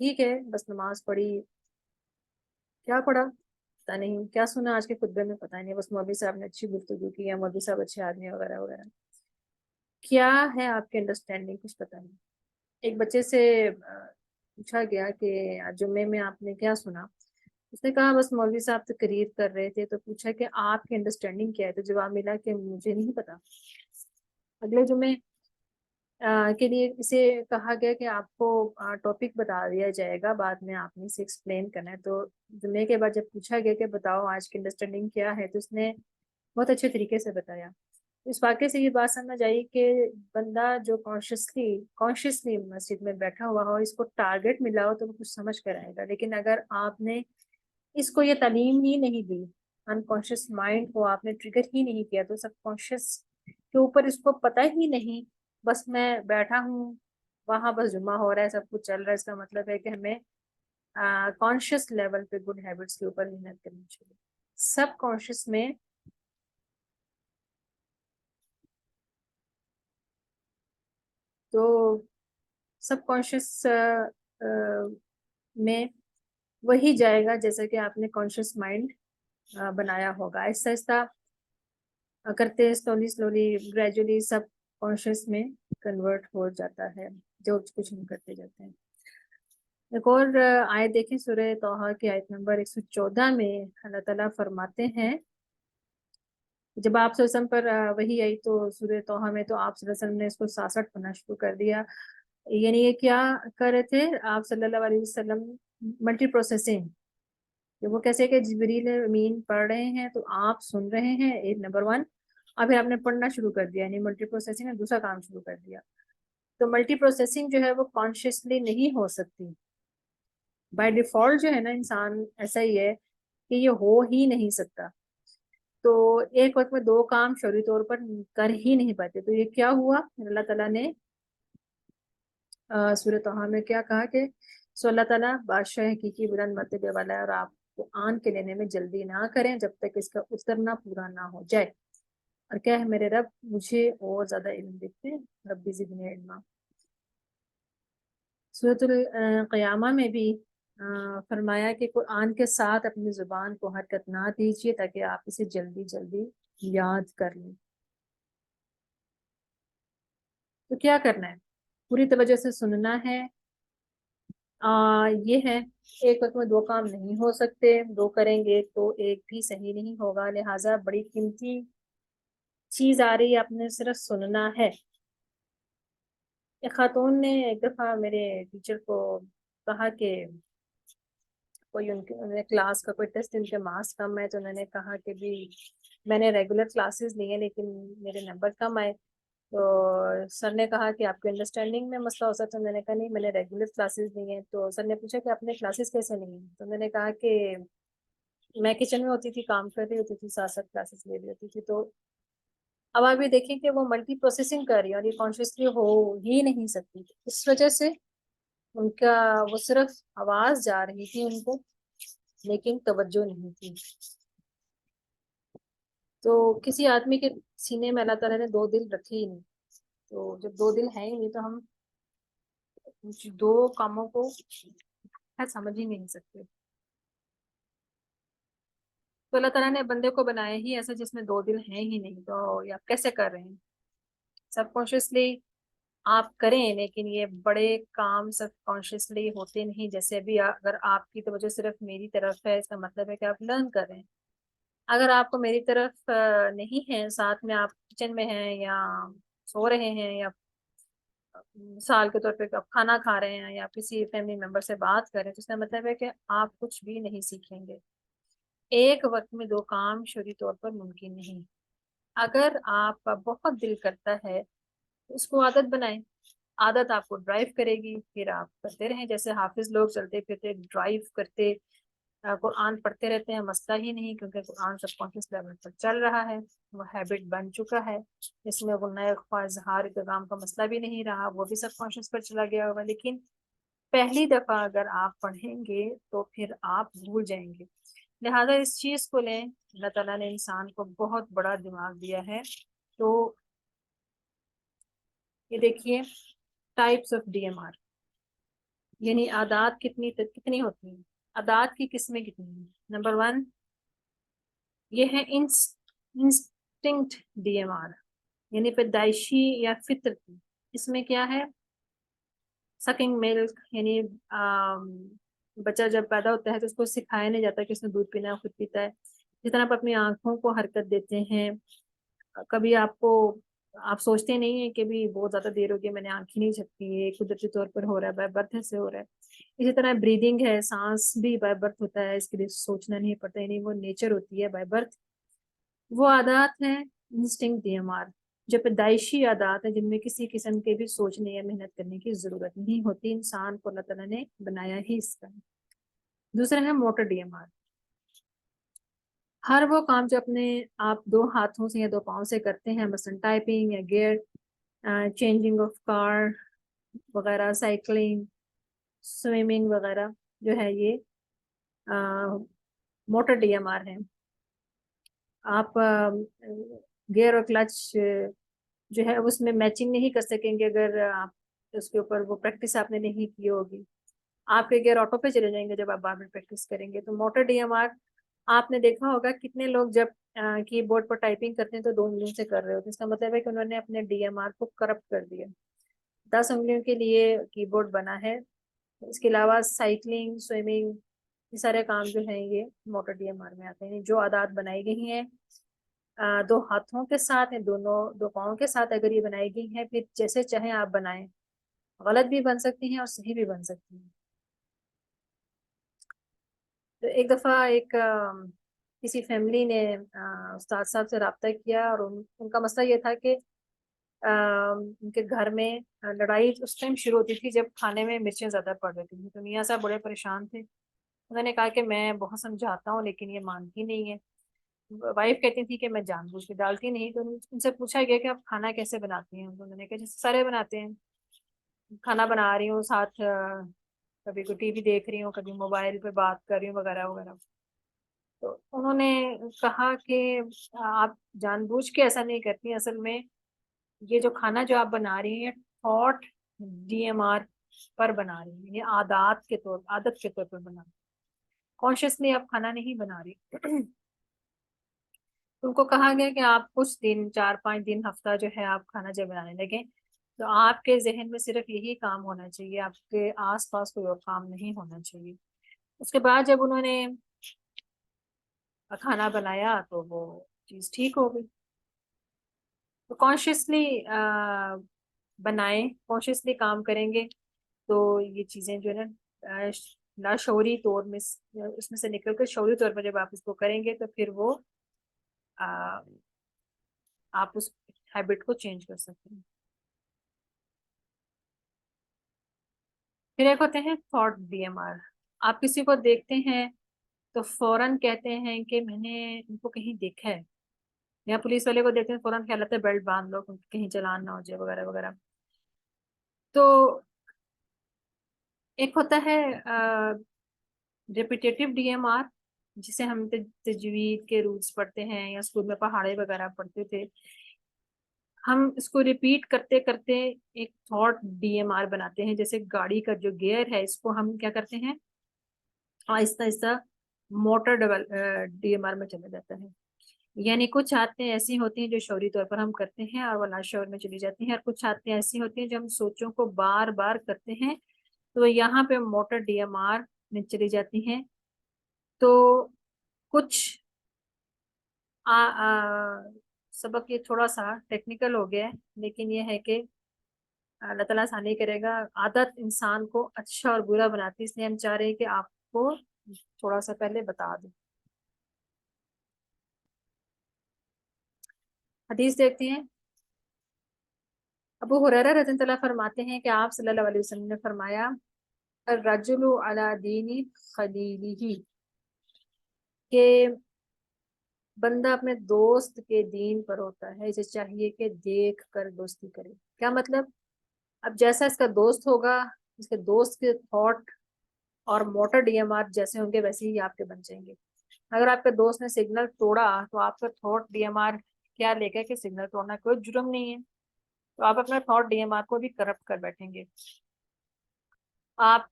[SPEAKER 1] ٹھیک ہے، بس نماز پڑھی، کیا پڑھا پتا نہیں، کیا سنا آج کے خطبے میں پتا نہیں، بس مولوی صاحب نے اچھی گفتگو کی، یا مولوی صاحب اچھے آدمی وغیرہ وغیرہ. کیا ہے آپ کی انڈرسٹینڈنگ؟ کچھ پتا نہیں. ایک بچے سے پوچھا گیا کہ جمعے میں آپ نے کیا سنا؟ اس نے کہا بس مولوی صاحب تقریر کر رہے تھے. تو پوچھا کہ آپ کی انڈرسٹینڈنگ کیا ہے؟ تو جواب ملا کہ مجھے نہیں پتا. اگلے جمعے کے لیے اسے کہا گیا کہ آپ کو ٹاپک بتا دیا جائے گا، بعد میں آپ نے اسے ایکسپلین کرنا ہے. تو جمعے کے بعد جب پوچھا گیا کہ بتاؤ آج کی انڈرسٹینڈنگ کیا ہے، تو اس نے بہت اچھے طریقے سے بتایا. اس واقعے سے یہ بات سمجھ آئی کہ بندہ جو کانشیسلی مسجد میں بیٹھا ہوا ہو، اس کو ٹارگٹ ملا ہو تو وہ کچھ سمجھ کر آئے گا. لیکن اگر آپ نے اس کو یہ تعلیم ہی نہیں دی، انکانشیس مائنڈ کو آپ نے ٹریگر ہی نہیں کیا، تو سب کانشیس کے اوپر اس کو پتہ ہی نہیں، بس میں بیٹھا ہوں وہاں بس جمعہ ہو رہا ہے سب کچھ چل رہا ہے. اس کا مطلب ہے کہ ہمیں کانشیس لیول پہ گڈ ہیبٹس کے اوپر محنت کرنی چاہیے. سب کانشیس میں تو سب کانشیس میں وہی جائے گا جیسا کہ آپ نے کانشیس مائنڈ بنایا ہوگا. آہستہ آہستہ کرتے سلولی گریجولی سب کانشیس میں کنورٹ ہو جاتا ہے جو کچھ ہم کرتے جاتے ہیں. ایک اور آیت دیکھیں، سورہ طٰہٰ کی آیت نمبر 114 میں اللہ تعالیٰ فرماتے ہیں، جب آپ صلی اللہ علیہ وسلم پر وہی آئی تو سورہ طٰہٰ میں، تو آپ صلی اللہ علیہ وسلم نے اس کو 66 پڑھنا شروع کر دیا. یعنی یہ کیا کر رہے تھے آپ صلی اللہ علیہ وسلم؟ Multi processing. وہ کیسے کہ جبریل امین پڑھ رہے ہیں تو آپ سن رہے ہیں، ایک نمبر 1، اور پھر آپ نے پڑھنا شروع کر دیا، یعنی ملٹی پروسیسنگ نے دوسرا کام شروع کر دیا. تو ملٹی پروسیسنگ جو ہے وہ کانشیسلی نہیں ہو سکتی. بائی ڈیفالٹ جو ہے نا انسان ایسا ہی ہے کہ یہ ہو ہی نہیں سکتا. تو ایک وقت میں دو کام شعوری طور پر کر ہی نہیں پاتے. تو یہ کیا ہوا؟ اللہ تعالیٰ نے سورۃ طٰہٰ میں کیا کہا کہ سو اللہ تعالیٰ بادشاہ حقیقی بلند مرتبے والا ہے، اور آپ کو آن کے لینے میں جلدی نہ کریں جب تک اس کا اترنا پورا نہ ہو جائے. اور کیا ہے میرے رب مجھے اور زیادہ علم دیتے، ربی زدنی علما. سورۃ القیامہ میں بھی فرمایا کہ قرآن کے ساتھ اپنی زبان کو حرکت نہ دیجیے تاکہ آپ اسے جلدی جلدی یاد کر لیں. تو کیا کرنا ہے؟ پوری توجہ سے سننا ہے. یہ ہے ایک وقت میں دو کام نہیں ہو سکتے، دو کریں گے تو ایک بھی صحیح نہیں ہوگا. لہٰذا بڑی قیمتی چیز آ رہی ہے، آپ نے صرف سننا ہے. ایک خاتون نے ایک دفعہ میرے ٹیچر کو کہا کہ کوئی ان نے کلاس کا کوئی ٹیسٹ، ان کے مارکس کم ہے، تو انہوں نے کہا کہ بھی میں نے ریگولر کلاسز لی ہیں لیکن میرے نمبر کم آئے. تو سر نے کہا کہ آپ کے انڈرسٹینڈنگ میں مسئلہ ہو سکتا ہے. میں نے کہا نہیں، میں نے ریگولر کلاسز لی ہیں. تو سر نے پوچھا کہ آپ نے کلاسز کیسے لی ہیں؟ تو میں نے کہا کہ میں کچن میں ہوتی تھی، کام کر رہی ہوتی تھی، ساتھ ساتھ کلاسز لے رہی ہوتی تھی. تو اب آپ یہ دیکھیں کہ وہ ملٹی پروسیسنگ کر رہی ہے اور یہ کانشیسلی ہو ہی نہیں سکتی. اس وجہ سے ان کا وہ صرف آواز جا رہی تھی ان کو، لیکن توجہ نہیں تھی. تو کسی آدمی کے سینے میں اللہ تعالیٰ نے دو دل رکھے ہی نہیں، تو جب دو دل ہیں ہی نہیں تو ہم دو کاموں کو سمجھ ہی نہیں سکتے. تو اللہ تعالیٰ نے بندے کو بنایا ہی ایسا جس میں دو دل ہیں ہی نہیں، تو یہ آپ کیسے کر رہے ہیں؟ سب کانشیسلی آپ کریں، لیکن یہ بڑے کام سب کانشیسلی ہوتے نہیں. جیسے ابھی اگر آپ کی توجہ صرف میری طرف ہے، اس کا مطلب ہے کہ آپ لرن کر رہے ہیں. اگر آپ کو میری طرف نہیں ہے، ساتھ میں آپ کچن میں ہیں یا سو رہے ہیں یا مثال کے طور پہ آپ کھانا کھا رہے ہیں یا کسی فیملی ممبر سے بات کر رہے ہیں، تو اس کا مطلب ہے کہ آپ کچھ بھی نہیں سیکھیں گے. ایک وقت میں دو کام شروعی طور پر ممکن نہیں. اگر آپ کا بہت دل کرتا ہے تو اس کو عادت بنائیں. عادت آپ کو ڈرائیو کرے گی، پھر آپ کرتے رہیں. جیسے حافظ لوگ چلتے پھرتے ڈرائیو کرتے قرآن پڑھتے رہتے ہیں، مسئلہ ہی نہیں، کیونکہ قرآن سب کانشیس لیول پر چل رہا ہے، وہ ہیبٹ بن چکا ہے. اس میں وہ نئے خواہ اظہار اقدام کا مسئلہ بھی نہیں رہا، وہ بھی سب کانشیس پر چلا گیا ہوگا. لیکن پہلی دفعہ اگر آپ پڑھیں گے تو پھر آپ بھول جائیں گے. لہذا اس چیز کو لیں. اللہ تعالیٰ نے انسان کو بہت بڑا دماغ دیا ہے. تو یہ دیکھیے types of D M R, یعنی عادات کتنی ہوتی ہیں، عادات کی قسمیں کتنی ہیں. نمبر 1 یہ ہے انسٹنکٹ ڈی ایم آر، یعنی پیدائشی یا فطرتی. اس میں کیا ہے؟ سکنگ ملک، یعنی بچہ جب پیدا ہوتا ہے تو اس کو سکھایا نہیں جاتا کہ اس نے دودھ پینا ہے، خود پیتا ہے. جس طرح آپ اپنی آنکھوں کو حرکت دیتے ہیں، کبھی آپ سوچتے نہیں ہیں کہ بھی بہت زیادہ دیر ہو گئی میں نے آنکھ ہی نہیں جھپکی ہے، قدرتی طور پر ہو رہا ہے، بائی برتھ سے ہو رہا ہے. اسی طرح بریدنگ ہے، سانس بھی بائی برتھ ہوتا ہے، اس کے لیے سوچنا نہیں پڑتا، یعنی وہ نیچر ہوتی ہے بائی برتھ. وہ عادات ہیں انسٹنکٹ ڈی ایم آر، جو پیدائشی عادات ہیں جن میں کسی قسم کے بھی سوچنے یا محنت کرنے کی ضرورت نہیں ہوتی. انسان کو اللہ تعالیٰ نے بنایا ہی اس کا. دوسرا ہے موٹر ڈی ایم آر. ہر وہ کام جو اپنے آپ دو ہاتھوں سے یا دو پاؤں سے کرتے ہیں، مثلا ٹائپنگ یا گیئر چینجنگ آف کار وغیرہ، سائیکلنگ، سوئمنگ وغیرہ، جو ہے یہ موٹر ڈی ایم آر ہے. آپ گیئر اور کلچ جو ہے اس میں میچنگ نہیں کر سکیں گے اگر آپ اس کے اوپر وہ پریکٹس آپ نے نہیں کی ہوگی. آپ کے گیئر آٹو پہ چلے جائیں گے جب آپ بار بار پریکٹس کریں گے. تو موٹر ڈی ایم آر آپ نے دیکھا ہوگا کتنے لوگ جب کی بورڈ پر ٹائپنگ کرتے ہیں تو 2 انگلیوں سے کر رہے ہوتے ہیں. اس کا مطلب ہے کہ انہوں نے اپنے ڈی ایم آر کو کرپٹ کر دیا. 10 انگلیوں کے لیے کی بورڈ بنا ہے. اس کے علاوہ سائیکلنگ، سوئمنگ، یہ سارے کام جو ہیں یہ موٹر ڈی ایم آر میں آتے ہیں. جو عادات بنائی گئی ہیں دو ہاتھوں کے ساتھ ہیں، دو پاؤں کے ساتھ اگر یہ بنائی گئی ہیں، پھر جیسے چاہیں آپ بنائیں، غلط بھی بن سکتی ہیں اور صحیح بھی بن سکتی ہیں. تو ایک دفعہ کسی فیملی نے استاد صاحب سے رابطہ کیا اور ان کا مسئلہ یہ تھا کہ ان کے گھر میں لڑائی اس ٹائم شروع ہوتی تھی جب کھانے میں مرچیں زیادہ پڑ رہی تھیں. تو میاں صاحب بڑے پریشان تھے. انہوں نے کہا کہ میں بہت سمجھاتا ہوں لیکن یہ مانتی نہیں ہے. وائف کہتی تھی کہ میں جان بوجھ کے ڈالتی نہیں. تو ان سے پوچھا گیا کہ آپ کھانا کیسے بناتی ہیں؟ انہوں نے کہا جیسے سارے بناتے ہیں، کھانا بنا رہی ہوں، ساتھ کبھی کوئی ٹی وی دیکھ رہی ہوں، کبھی موبائل پہ بات کر رہی ہوں وغیرہ وغیرہ. تو انہوں نے کہا کہ آپ جان بوجھ کے ایسا نہیں کرتی. اصل میں یہ جو کھانا جو آپ بنا رہی ہیں تھاٹ ڈی ایم آر پر بنا رہی ہیں، یہ عادت کے طور پر بنا رہی. کانشیسلی آپ کھانا نہیں بنا رہی. ان کو کہا گیا کہ آپ کچھ دن 4-5 دن ہفتہ جو ہے آپ کھانا جب بنانے لگیں تو آپ کے ذہن میں صرف یہی کام ہونا چاہیے، آپ کے آس پاس کوئی اور کام نہیں ہونا چاہیے. اس کے بعد جب انہوں نے کھانا بنایا تو وہ چیز ٹھیک ہو گئی. تو کانشیسلی بنائیں، کانشیسلی کام کریں گے تو یہ چیزیں جو ہے نا لاشعوری طور میں اس میں سے نکل کر شعوری طور پر جب آپ اس کو کریں گے تو پھر وہ آپ اس ہیبٹ کو چینج کر سکتے ہیں. پھر ایک ہوتے ہیں تھاٹ ڈی ایم آر. آپ کسی کو دیکھتے ہیں تو فوراً کہتے ہیں کہ میں نے ان کو کہیں دیکھا ہے، یا پولیس والے کو دیکھتے ہیں فوراً خیال آتا ہے بیلٹ باندھ لو کہیں چلان نہ ہو جائے وغیرہ وغیرہ. تو ایک ہوتا ہے ریپیٹیٹیو ڈی ایم آر، جسے ہم تجوید کے رولز پڑھتے ہیں یا اسکول میں پہاڑے وغیرہ پڑھتے تھے، ہم اس کو ریپیٹ کرتے کرتے ایک تھاٹ ڈی ایم آر بناتے ہیں. جیسے گاڑی کا جو گیئر ہے اس کو ہم کیا کرتے ہیں، آہستہ آہستہ موٹر ڈی ایم آر میں چلا جاتا ہے. یعنی کچھ عادتیں ایسی ہوتی ہیں جو شعوری طور پر ہم کرتے ہیں اور وہ لاشعور میں چلی جاتی ہیں، اور کچھ عادتیں ایسی ہوتی ہیں جو ہم سوچوں کو بار بار کرتے ہیں تو یہاں پہ موٹر ڈی ایم آر میں چلی جاتی ہیں. تو کچھ سبق یہ تھوڑا سا ٹیکنیکل ہو گیا ہے، لیکن یہ ہے کہ اللہ تعالیٰ آسانی کرے گا. عادت انسان کو اچھا اور برا بناتی ہے، اس لیے ہم چاہ رہے ہیں کہ آپ کو تھوڑا سا پہلے بتا دیں. حدیث دیکھتے ہیں. ابو ہریرہ رضی اللہ عنہ فرماتے ہیں کہ آپ صلی اللہ علیہ وسلم نے فرمایا، الرجل علی دین خلیلہ، کہ بندہ اپنے دوست کے دین پر ہوتا ہے، اسے چاہیے کہ دیکھ کر دوستی کرے. کیا مطلب؟ اب جیسا اس کا دوست ہوگا، اس کے دوست کے تھاٹ اور موٹر ڈی ایم آر جیسے ہوں گے ویسے ہی آپ کے بن جائیں گے. اگر آپ کے دوست نے سگنل توڑا تو آپ کا تھاٹ ڈی ایم آر کیا لے گا کہ سگنل توڑنا کوئی جرم نہیں ہے، تو آپ اپنا تھاٹ ڈی ایم آر کو بھی کرپٹ کر بیٹھیں گے. آپ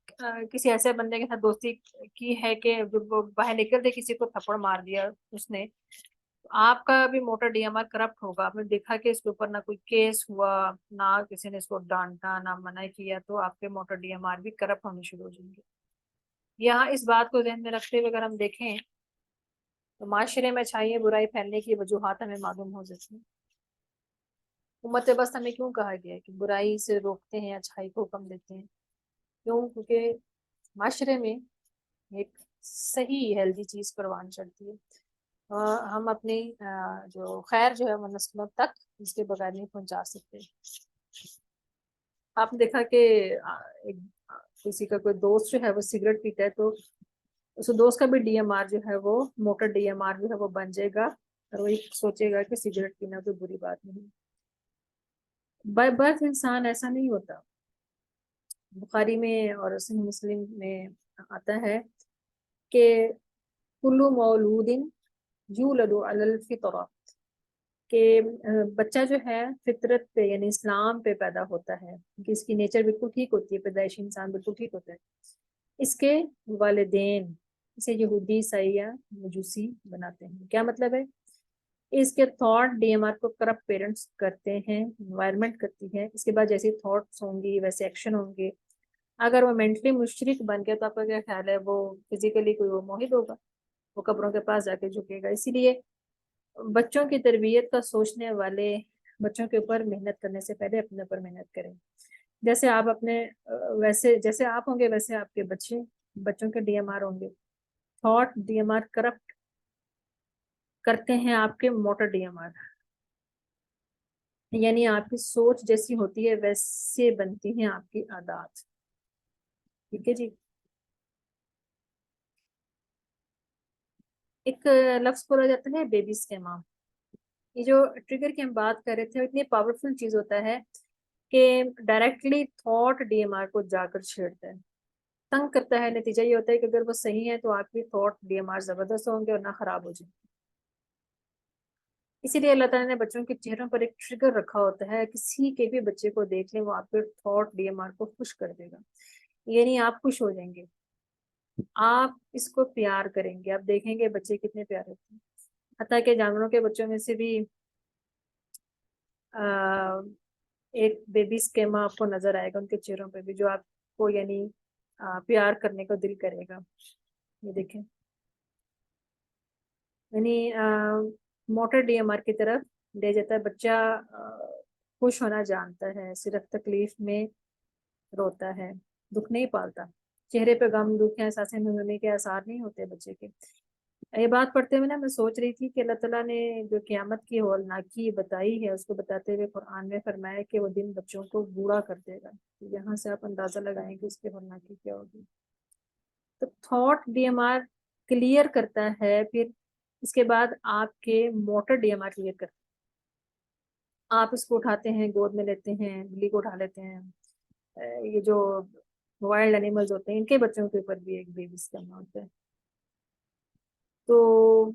[SPEAKER 1] کسی ایسے بندے کے ساتھ دوستی کی ہے کہ وہ باہر نکلتے کسی کو تھپڑ مار دیا اس نے، آپ کا بھی motor D M R corrupt ہوگا. آپ نے دیکھا کہ اس کے اوپر نہ کوئی کیس ہوا، نہ کسی نے اس کو ڈانٹا، نہ منع کیا، تو آپ کے موٹر ڈی ایم آر بھی کرپٹ ہونے شروع ہو جائیں گے. یہاں اس بات کو ذہن میں رکھتے ہوئے اگر ہم دیکھیں تو معاشرے میں اچھائی برائی پھیلنے کی وجوہات ہمیں معلوم ہو جاتی ہیں. امت بس ہمیں کیوں کہا گیا ہے کہ برائی سے روکتے ہیں، اچھائی کو حکم دیتے ہیں؟ کیوں؟ کیونکہ معاشرے میں ایک صحیح ہیلدی چیز پروان چڑھتی ہے. ہم اپنی جو خیر جو ہے وہ نسلوں تک اس کے بغیر نہیں پہنچا سکتے. آپ نے دیکھا کہ کسی کا کوئی دوست جو ہے وہ سگریٹ پیتا ہے تو اس دوست کا بھی ڈی ایم آر جو ہے وہ موٹر ڈی ایم آر جو ہے وہ بن جائے گا، اور وہی سوچے گا کہ سگریٹ پینا کوئی بری بات نہیں. بائی برتھ انسان ایسا نہیں ہوتا. بخاری میں اور صحیح مسلم میں آتا ہے کہ کلو مولود یولد علی الفطرہ، کہ بچہ جو ہے فطرت پہ یعنی اسلام پہ پیدا ہوتا ہے، کہ اس کی نیچر بالکل ٹھیک ہوتی ہے، پیدائشی انسان بالکل ٹھیک ہوتا ہے. اس کے والدین اسے یہودی عیسائی یا مجوسی بناتے ہیں. کیا مطلب ہے؟ اس کے تھاٹ ڈی ایم آر کو کرپٹ پیرنٹس کرتے ہیں، انوائرمنٹ کرتی ہے. اس کے بعد جیسے تھاٹس ہوں گی ویسے ایکشن ہوں گے. اگر وہ مینٹلی مشرک بن گیا تو آپ کا کیا خیال ہے؟ وہ فزیکلی کوئی وہ موحد ہوگا، وہ قبروں کے پاس جا کے جھکے گا. اسی لیے بچوں کی تربیت کا سوچنے والے بچوں کے اوپر محنت کرنے سے پہلے اپنے اوپر محنت کریں. جیسے آپ اپنے ویسے جیسے آپ ہوں گے ویسے آپ کے بچوں کے ڈی ایم آر ہوں گے. Thought D M R corrupt کرتے ہیں آپ کے موٹر ڈی ایم آر، یعنی آپ کی سوچ جیسی ہوتی ہے ویسے بنتی ہیں آپ کی عادات. ٹھیک ہے جی. ایک لفظ بولا جاتا ہے بیبی اسکیما. یہ جو ٹریگر کی ہم بات کر رہے تھے اتنی پاورفل چیز ہوتا ہے کہ directly thought D M R کو جا کر چھیڑتا ہے، تنگ کرتا ہے. نتیجہ یہ ہوتا ہے کہ اگر وہ صحیح ہے تو آپ کی تھاٹ ڈی ایم آر زبردست ہوں گے اور نہ خراب ہو جائیں گے. اسی لیے اللہ تعالیٰ نے بچوں کے چہروں پر ایک ٹریگر رکھا ہوتا ہے. کسی کے بھی بچے کو دیکھ لیں وہ آپ کے تھاٹ ڈی ایم آر کو خوش کر دے گا، یعنی آپ خوش ہو جائیں گے. آپ اس کو پیار کریں گے، آپ دیکھیں گے بچے کتنے پیارے ہوتے ہیں. حتیٰ کہ جانوروں کے بچوں میں سے بھی ایک بیبی اسکیما آپ کو نظر آئے گا ان کے چہروں پہ بھی، جو آپ کو یعنی پیار کرنے کو دل کرے گا. یہ دیکھیں، یعنی موٹر ڈی ایم آر کی طرف لے جاتا ہے. بچہ خوش ہونا جانتا ہے، صرف تکلیف میں روتا ہے، دکھ نہیں پالتا. چہرے پہ غم دکھ یا احساس میں ہونے کے آثار نہیں ہوتے بچے کے. یہ بات پڑھتے ہوئے نا میں سوچ رہی تھی کہ اللہ تعالیٰ نے جو قیامت کی ہولناکی بتائی ہے اس کو بتاتے ہوئے قرآن میں فرمایا کہ وہ دن بچوں کو بوڑھا کر دے گا. یہاں سے آپ اندازہ لگائیں کہ اس کی ہولناکی کیا ہوگی. تو thought D M R clear کرتا ہے، پھر اس کے بعد آپ کے motor D M R clear کرتا ہے. آپ اس کو اٹھاتے ہیں، گود میں لیتے ہیں، بلی کو اٹھا لیتے ہیں. یہ جو وائلڈ اینیملز ہوتے ہیں ان کے بچوں کے اوپر بھی ایک بیبی اسکیما ہوتا ہے. تو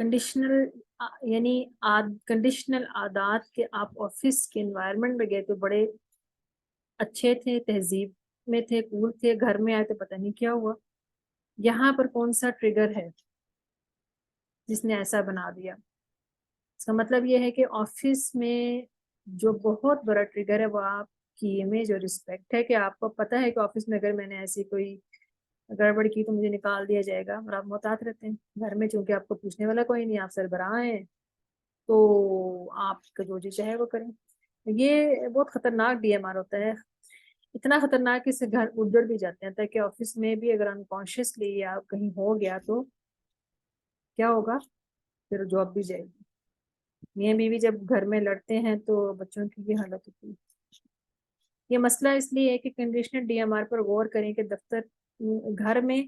[SPEAKER 1] کنڈیشنل یعنی کنڈیشنل عادات کے آپ آفس کے انوائرمنٹ میں گئے تو بڑے اچھے تھے، تہذیب میں تھے، کول تھے، گھر میں آئے تو پتہ نہیں کیا ہوا. یہاں پر کون سا ٹریگر ہے جس نے ایسا بنا دیا؟ اس کا مطلب یہ ہے کہ آفس میں جو بہت بڑا ٹریگر ہے وہ آپ کی امیج اور رسپیکٹ ہے، کہ آپ کو پتہ ہے کہ آفس میں اگر میں نے ایسی کوئی گڑبڑ کی تو مجھے نکال دیا جائے گا، اور آپ محتاط رہتے ہیں. گھر میں چونکہ آپ کو پوچھنے والا کوئی نہیں، آپ سربراہ ہیں، تو آپ کا جو جی چاہے وہ کریں. یہ بہت خطرناک ڈی ایم آر ہوتا ہے، اتنا خطرناک کہ اس سے گھر اجڑ بھی جاتے ہیں. تاکہ آفس میں بھی اگر انکانشیسلی یا کہیں ہو گیا تو کیا ہوگا؟ پھر جاب بھی جائے گی. میاں بیوی جب گھر میں لڑتے ہیں تو بچوں کی بھی حالت ہوتی ہے. یہ مسئلہ اس لیے ہے کہ کنڈیشنل ڈی ایم آر پر غور کریں کہ گھر میں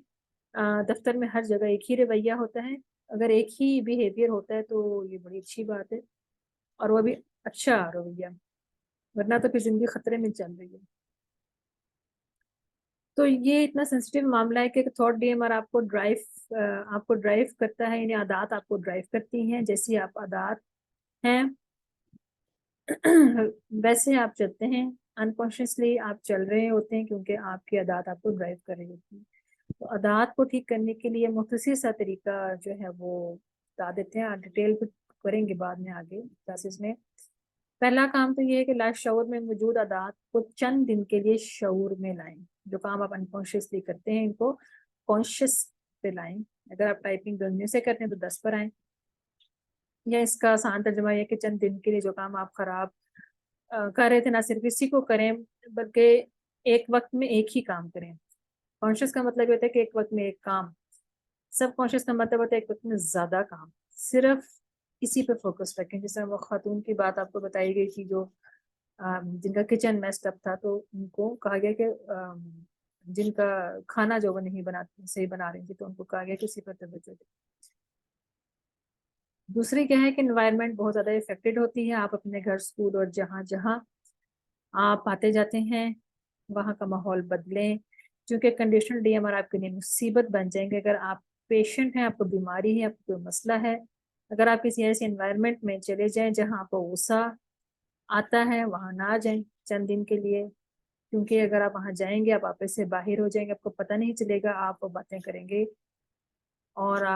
[SPEAKER 1] دفتر میں ہر جگہ ایک ہی رویہ ہوتا ہے. اگر ایک ہی بیہیویئر ہوتا ہے تو یہ بڑی اچھی بات ہے، اور وہ بھی اچھا رویہ، ورنہ تو پھر زندگی خطرے میں چل رہی ہے. تو یہ اتنا سینسٹیو معاملہ ہے کہ تھاٹ ڈی ایم آر آپ کو ڈرائیو کرتا ہے، یعنی عادات آپ کو ڈرائیو کرتی ہیں. جیسی آپ عادات ہیں ویسے آپ چلتے ہیں. انکانشیسلی آپ چل رہے ہوتے ہیں کیونکہ آپ کی عادات آپ کو ڈرائیو کر رہی ہوتی ہیں. تو عادات کو ٹھیک کرنے کے لیے مختصر سا طریقہ جو ہے وہ بتا دیتے ہیں. ڈیٹیل کریں گے بعد میں آگے کلاسز میں. پہلا کام تو یہ ہے کہ لا شعور میں موجود عادات کو چند دن کے لیے شعور میں لائیں. جو کام آپ انکانشیسلی کرتے ہیں ان کو کانشیس پہ لائیں. اگر آپ ٹائپنگ 10 سے کرتے ہیں تو 10 پر آئیں. یا اس کا آسان ترجمہ یہ کہ چند دن کے لیے جو کام آپ خراب کر رہے تھے نہ صرف اسی کو کریں بلکہ ایک وقت میں ایک ہی کام کریں. کانشیس کا مطلب ہوتا ہے کہ ایک وقت میں ایک کام. سب کانشیس کا مطلب ہوتا ہے ایک وقت میں زیادہ کام. صرف اسی پہ فوکس رکھیں. جس طرح وہ خاتون کی بات آپ کو بتائی گئی تھی جو جن کا کچن میسڈ اپ تھا، تو ان کو کہا گیا کہ جن کا کھانا جو وہ نہیں صحیح بنا رہی تھی تو ان کو کہا گیا کہ اسی پر توجہ دیں. دوسری کیا ہے کہ انوائرمنٹ بہت زیادہ افیکٹڈ ہوتی ہے. آپ اپنے گھر، اسکول اور جہاں جہاں آپ آتے جاتے ہیں وہاں کا ماحول بدلیں. کیونکہ کنڈیشنل ڈی ایم آر آپ کے لیے مصیبت بن جائیں گے. اگر آپ پیشنٹ ہیں، آپ کو بیماری ہے، آپ کو کوئی مسئلہ ہے، اگر آپ کسی ایسے انوائرمنٹ میں چلے جائیں جہاں آپ کو غصہ آتا ہے وہاں نہ جائیں چند دن کے لیے. کیونکہ اگر آپ وہاں جائیں گے آپ آپس سے باہر ہو جائیں گے، آپ کو پتہ نہیں چلے گا، آپ باتیں کریں گے. اور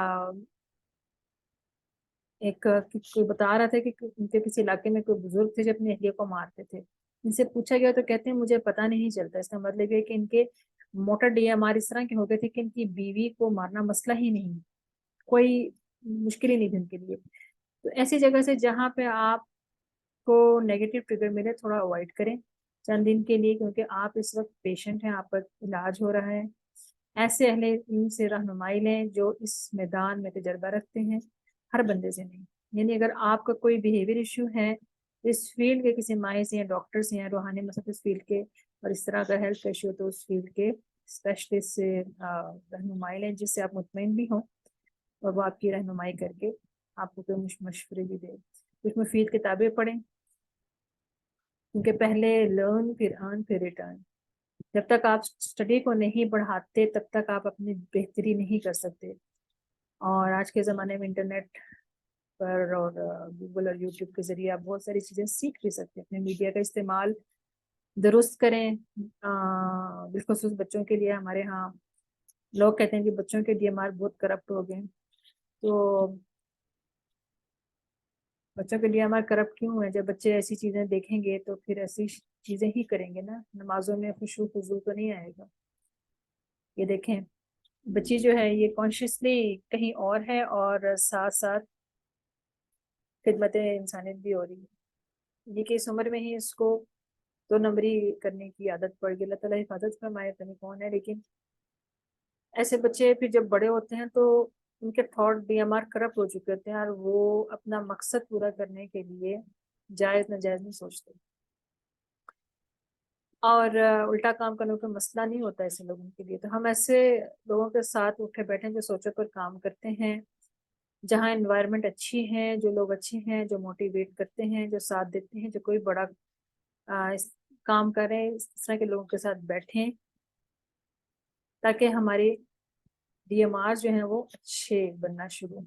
[SPEAKER 1] ایک کوئی بتا رہا تھا کہ ان کے کسی علاقے میں کوئی بزرگ تھے جو اپنی اہلیہ کو مارتے تھے. ان سے پوچھا گیا تو کہتے ہیں مجھے پتہ نہیں چلتا. اس کا مطلب یہ کہ ان کے موٹر ڈی ایم آر اس طرح کے ہو گئے تھے کہ ان کی بیوی کو مارنا مسئلہ ہی نہیں، کوئی مشکل ہی نہیں تھی ان کے لیے. تو ایسی جگہ سے جہاں پہ آپ کو نیگیٹو ٹریگر ملے تھوڑا اوائڈ کریں چند دن کے لیے. کیونکہ آپ اس وقت پیشنٹ ہیں، آپ کا علاج ہو رہا ہے. ایسے اہل علم سے رہنمائی لیں جو اس میدان میں تجربہ رکھتے ہیں، ہر بندے سے نہیں. یعنی اگر آپ کا کوئی بیہیویئر ایشو ہے اس فیلڈ کے کسی ماہر سے یا ڈاکٹر سے یا روحانی مثلا اس فیلڈ کے، اور اس طرح کا ہیلتھ ایشو تو اس فیلڈ کے اسپیشلسٹ سے رہنمائی لیں جس سے آپ مطمئن بھی ہوں، اور وہ آپ کی رہنمائی کر کے آپ کو کوئی مشورے بھی دے. کچھ مفید کتابیں پڑھیں کیونکہ پہلے لرن پھر ارن پھر ریٹرن. جب تک آپ اسٹڈی کو نہیں بڑھاتے تب تک آپ اپنی بہتری نہیں کر سکتے. اور آج کے زمانے میں انٹرنیٹ پر اور گوگل اور یوٹیوب کے ذریعے آپ بہت ساری چیزیں سیکھ بھی سکتے ہیں. اپنے میڈیا کا استعمال درست کریں. بالخصوص بچوں کے لیے ہمارے ہاں لوگ کہتے ہیں کہ بچوں کے ڈی ایم آر بہت کرپٹ ہو گئے. تو بچوں کے ڈی ایم آر کرپٹ کیوں ہے؟ جب بچے ایسی چیزیں دیکھیں گے تو پھر ایسی چیزیں ہی کریں گے نا. نمازوں میں خشوع خضوع تو نہیں آئے گا. یہ دیکھیں بچی جو ہے یہ کانشیسلی کہیں اور ہے اور ساتھ ساتھ خدمت انسانیت بھی ہو رہی ہے. یہ کہ اس عمر میں ہی اس کو 2 نمبری کرنے کی عادت پڑ گئی. اللہ تعالیٰ حفاظت فرمائے، پتہ نہیں کون ہے. لیکن ایسے بچے پھر جب بڑے ہوتے ہیں تو ان کے thought D M R corrupt ہو چکے ہوتے ہیں اور وہ اپنا مقصد پورا کرنے کے لیے جائز ناجائز نہیں سوچتے. اور الٹا کام کرنے کا مسئلہ نہیں ہوتا ایسے لوگوں کے لیے. تو ہم ایسے لوگوں کے ساتھ اٹھے بیٹھے جو سوچوں پر کام کرتے ہیں، جہاں انوائرمنٹ اچھی ہے، جو لوگ اچھے ہیں، جو موٹیویٹ کرتے ہیں، جو ساتھ دیتے ہیں، جو کوئی بڑا کام کریں اس طرح کے لوگوں کے ساتھ بیٹھیں تاکہ ہماری ڈی ایم آر جو ہیں وہ اچھے بننا شروع ہوں.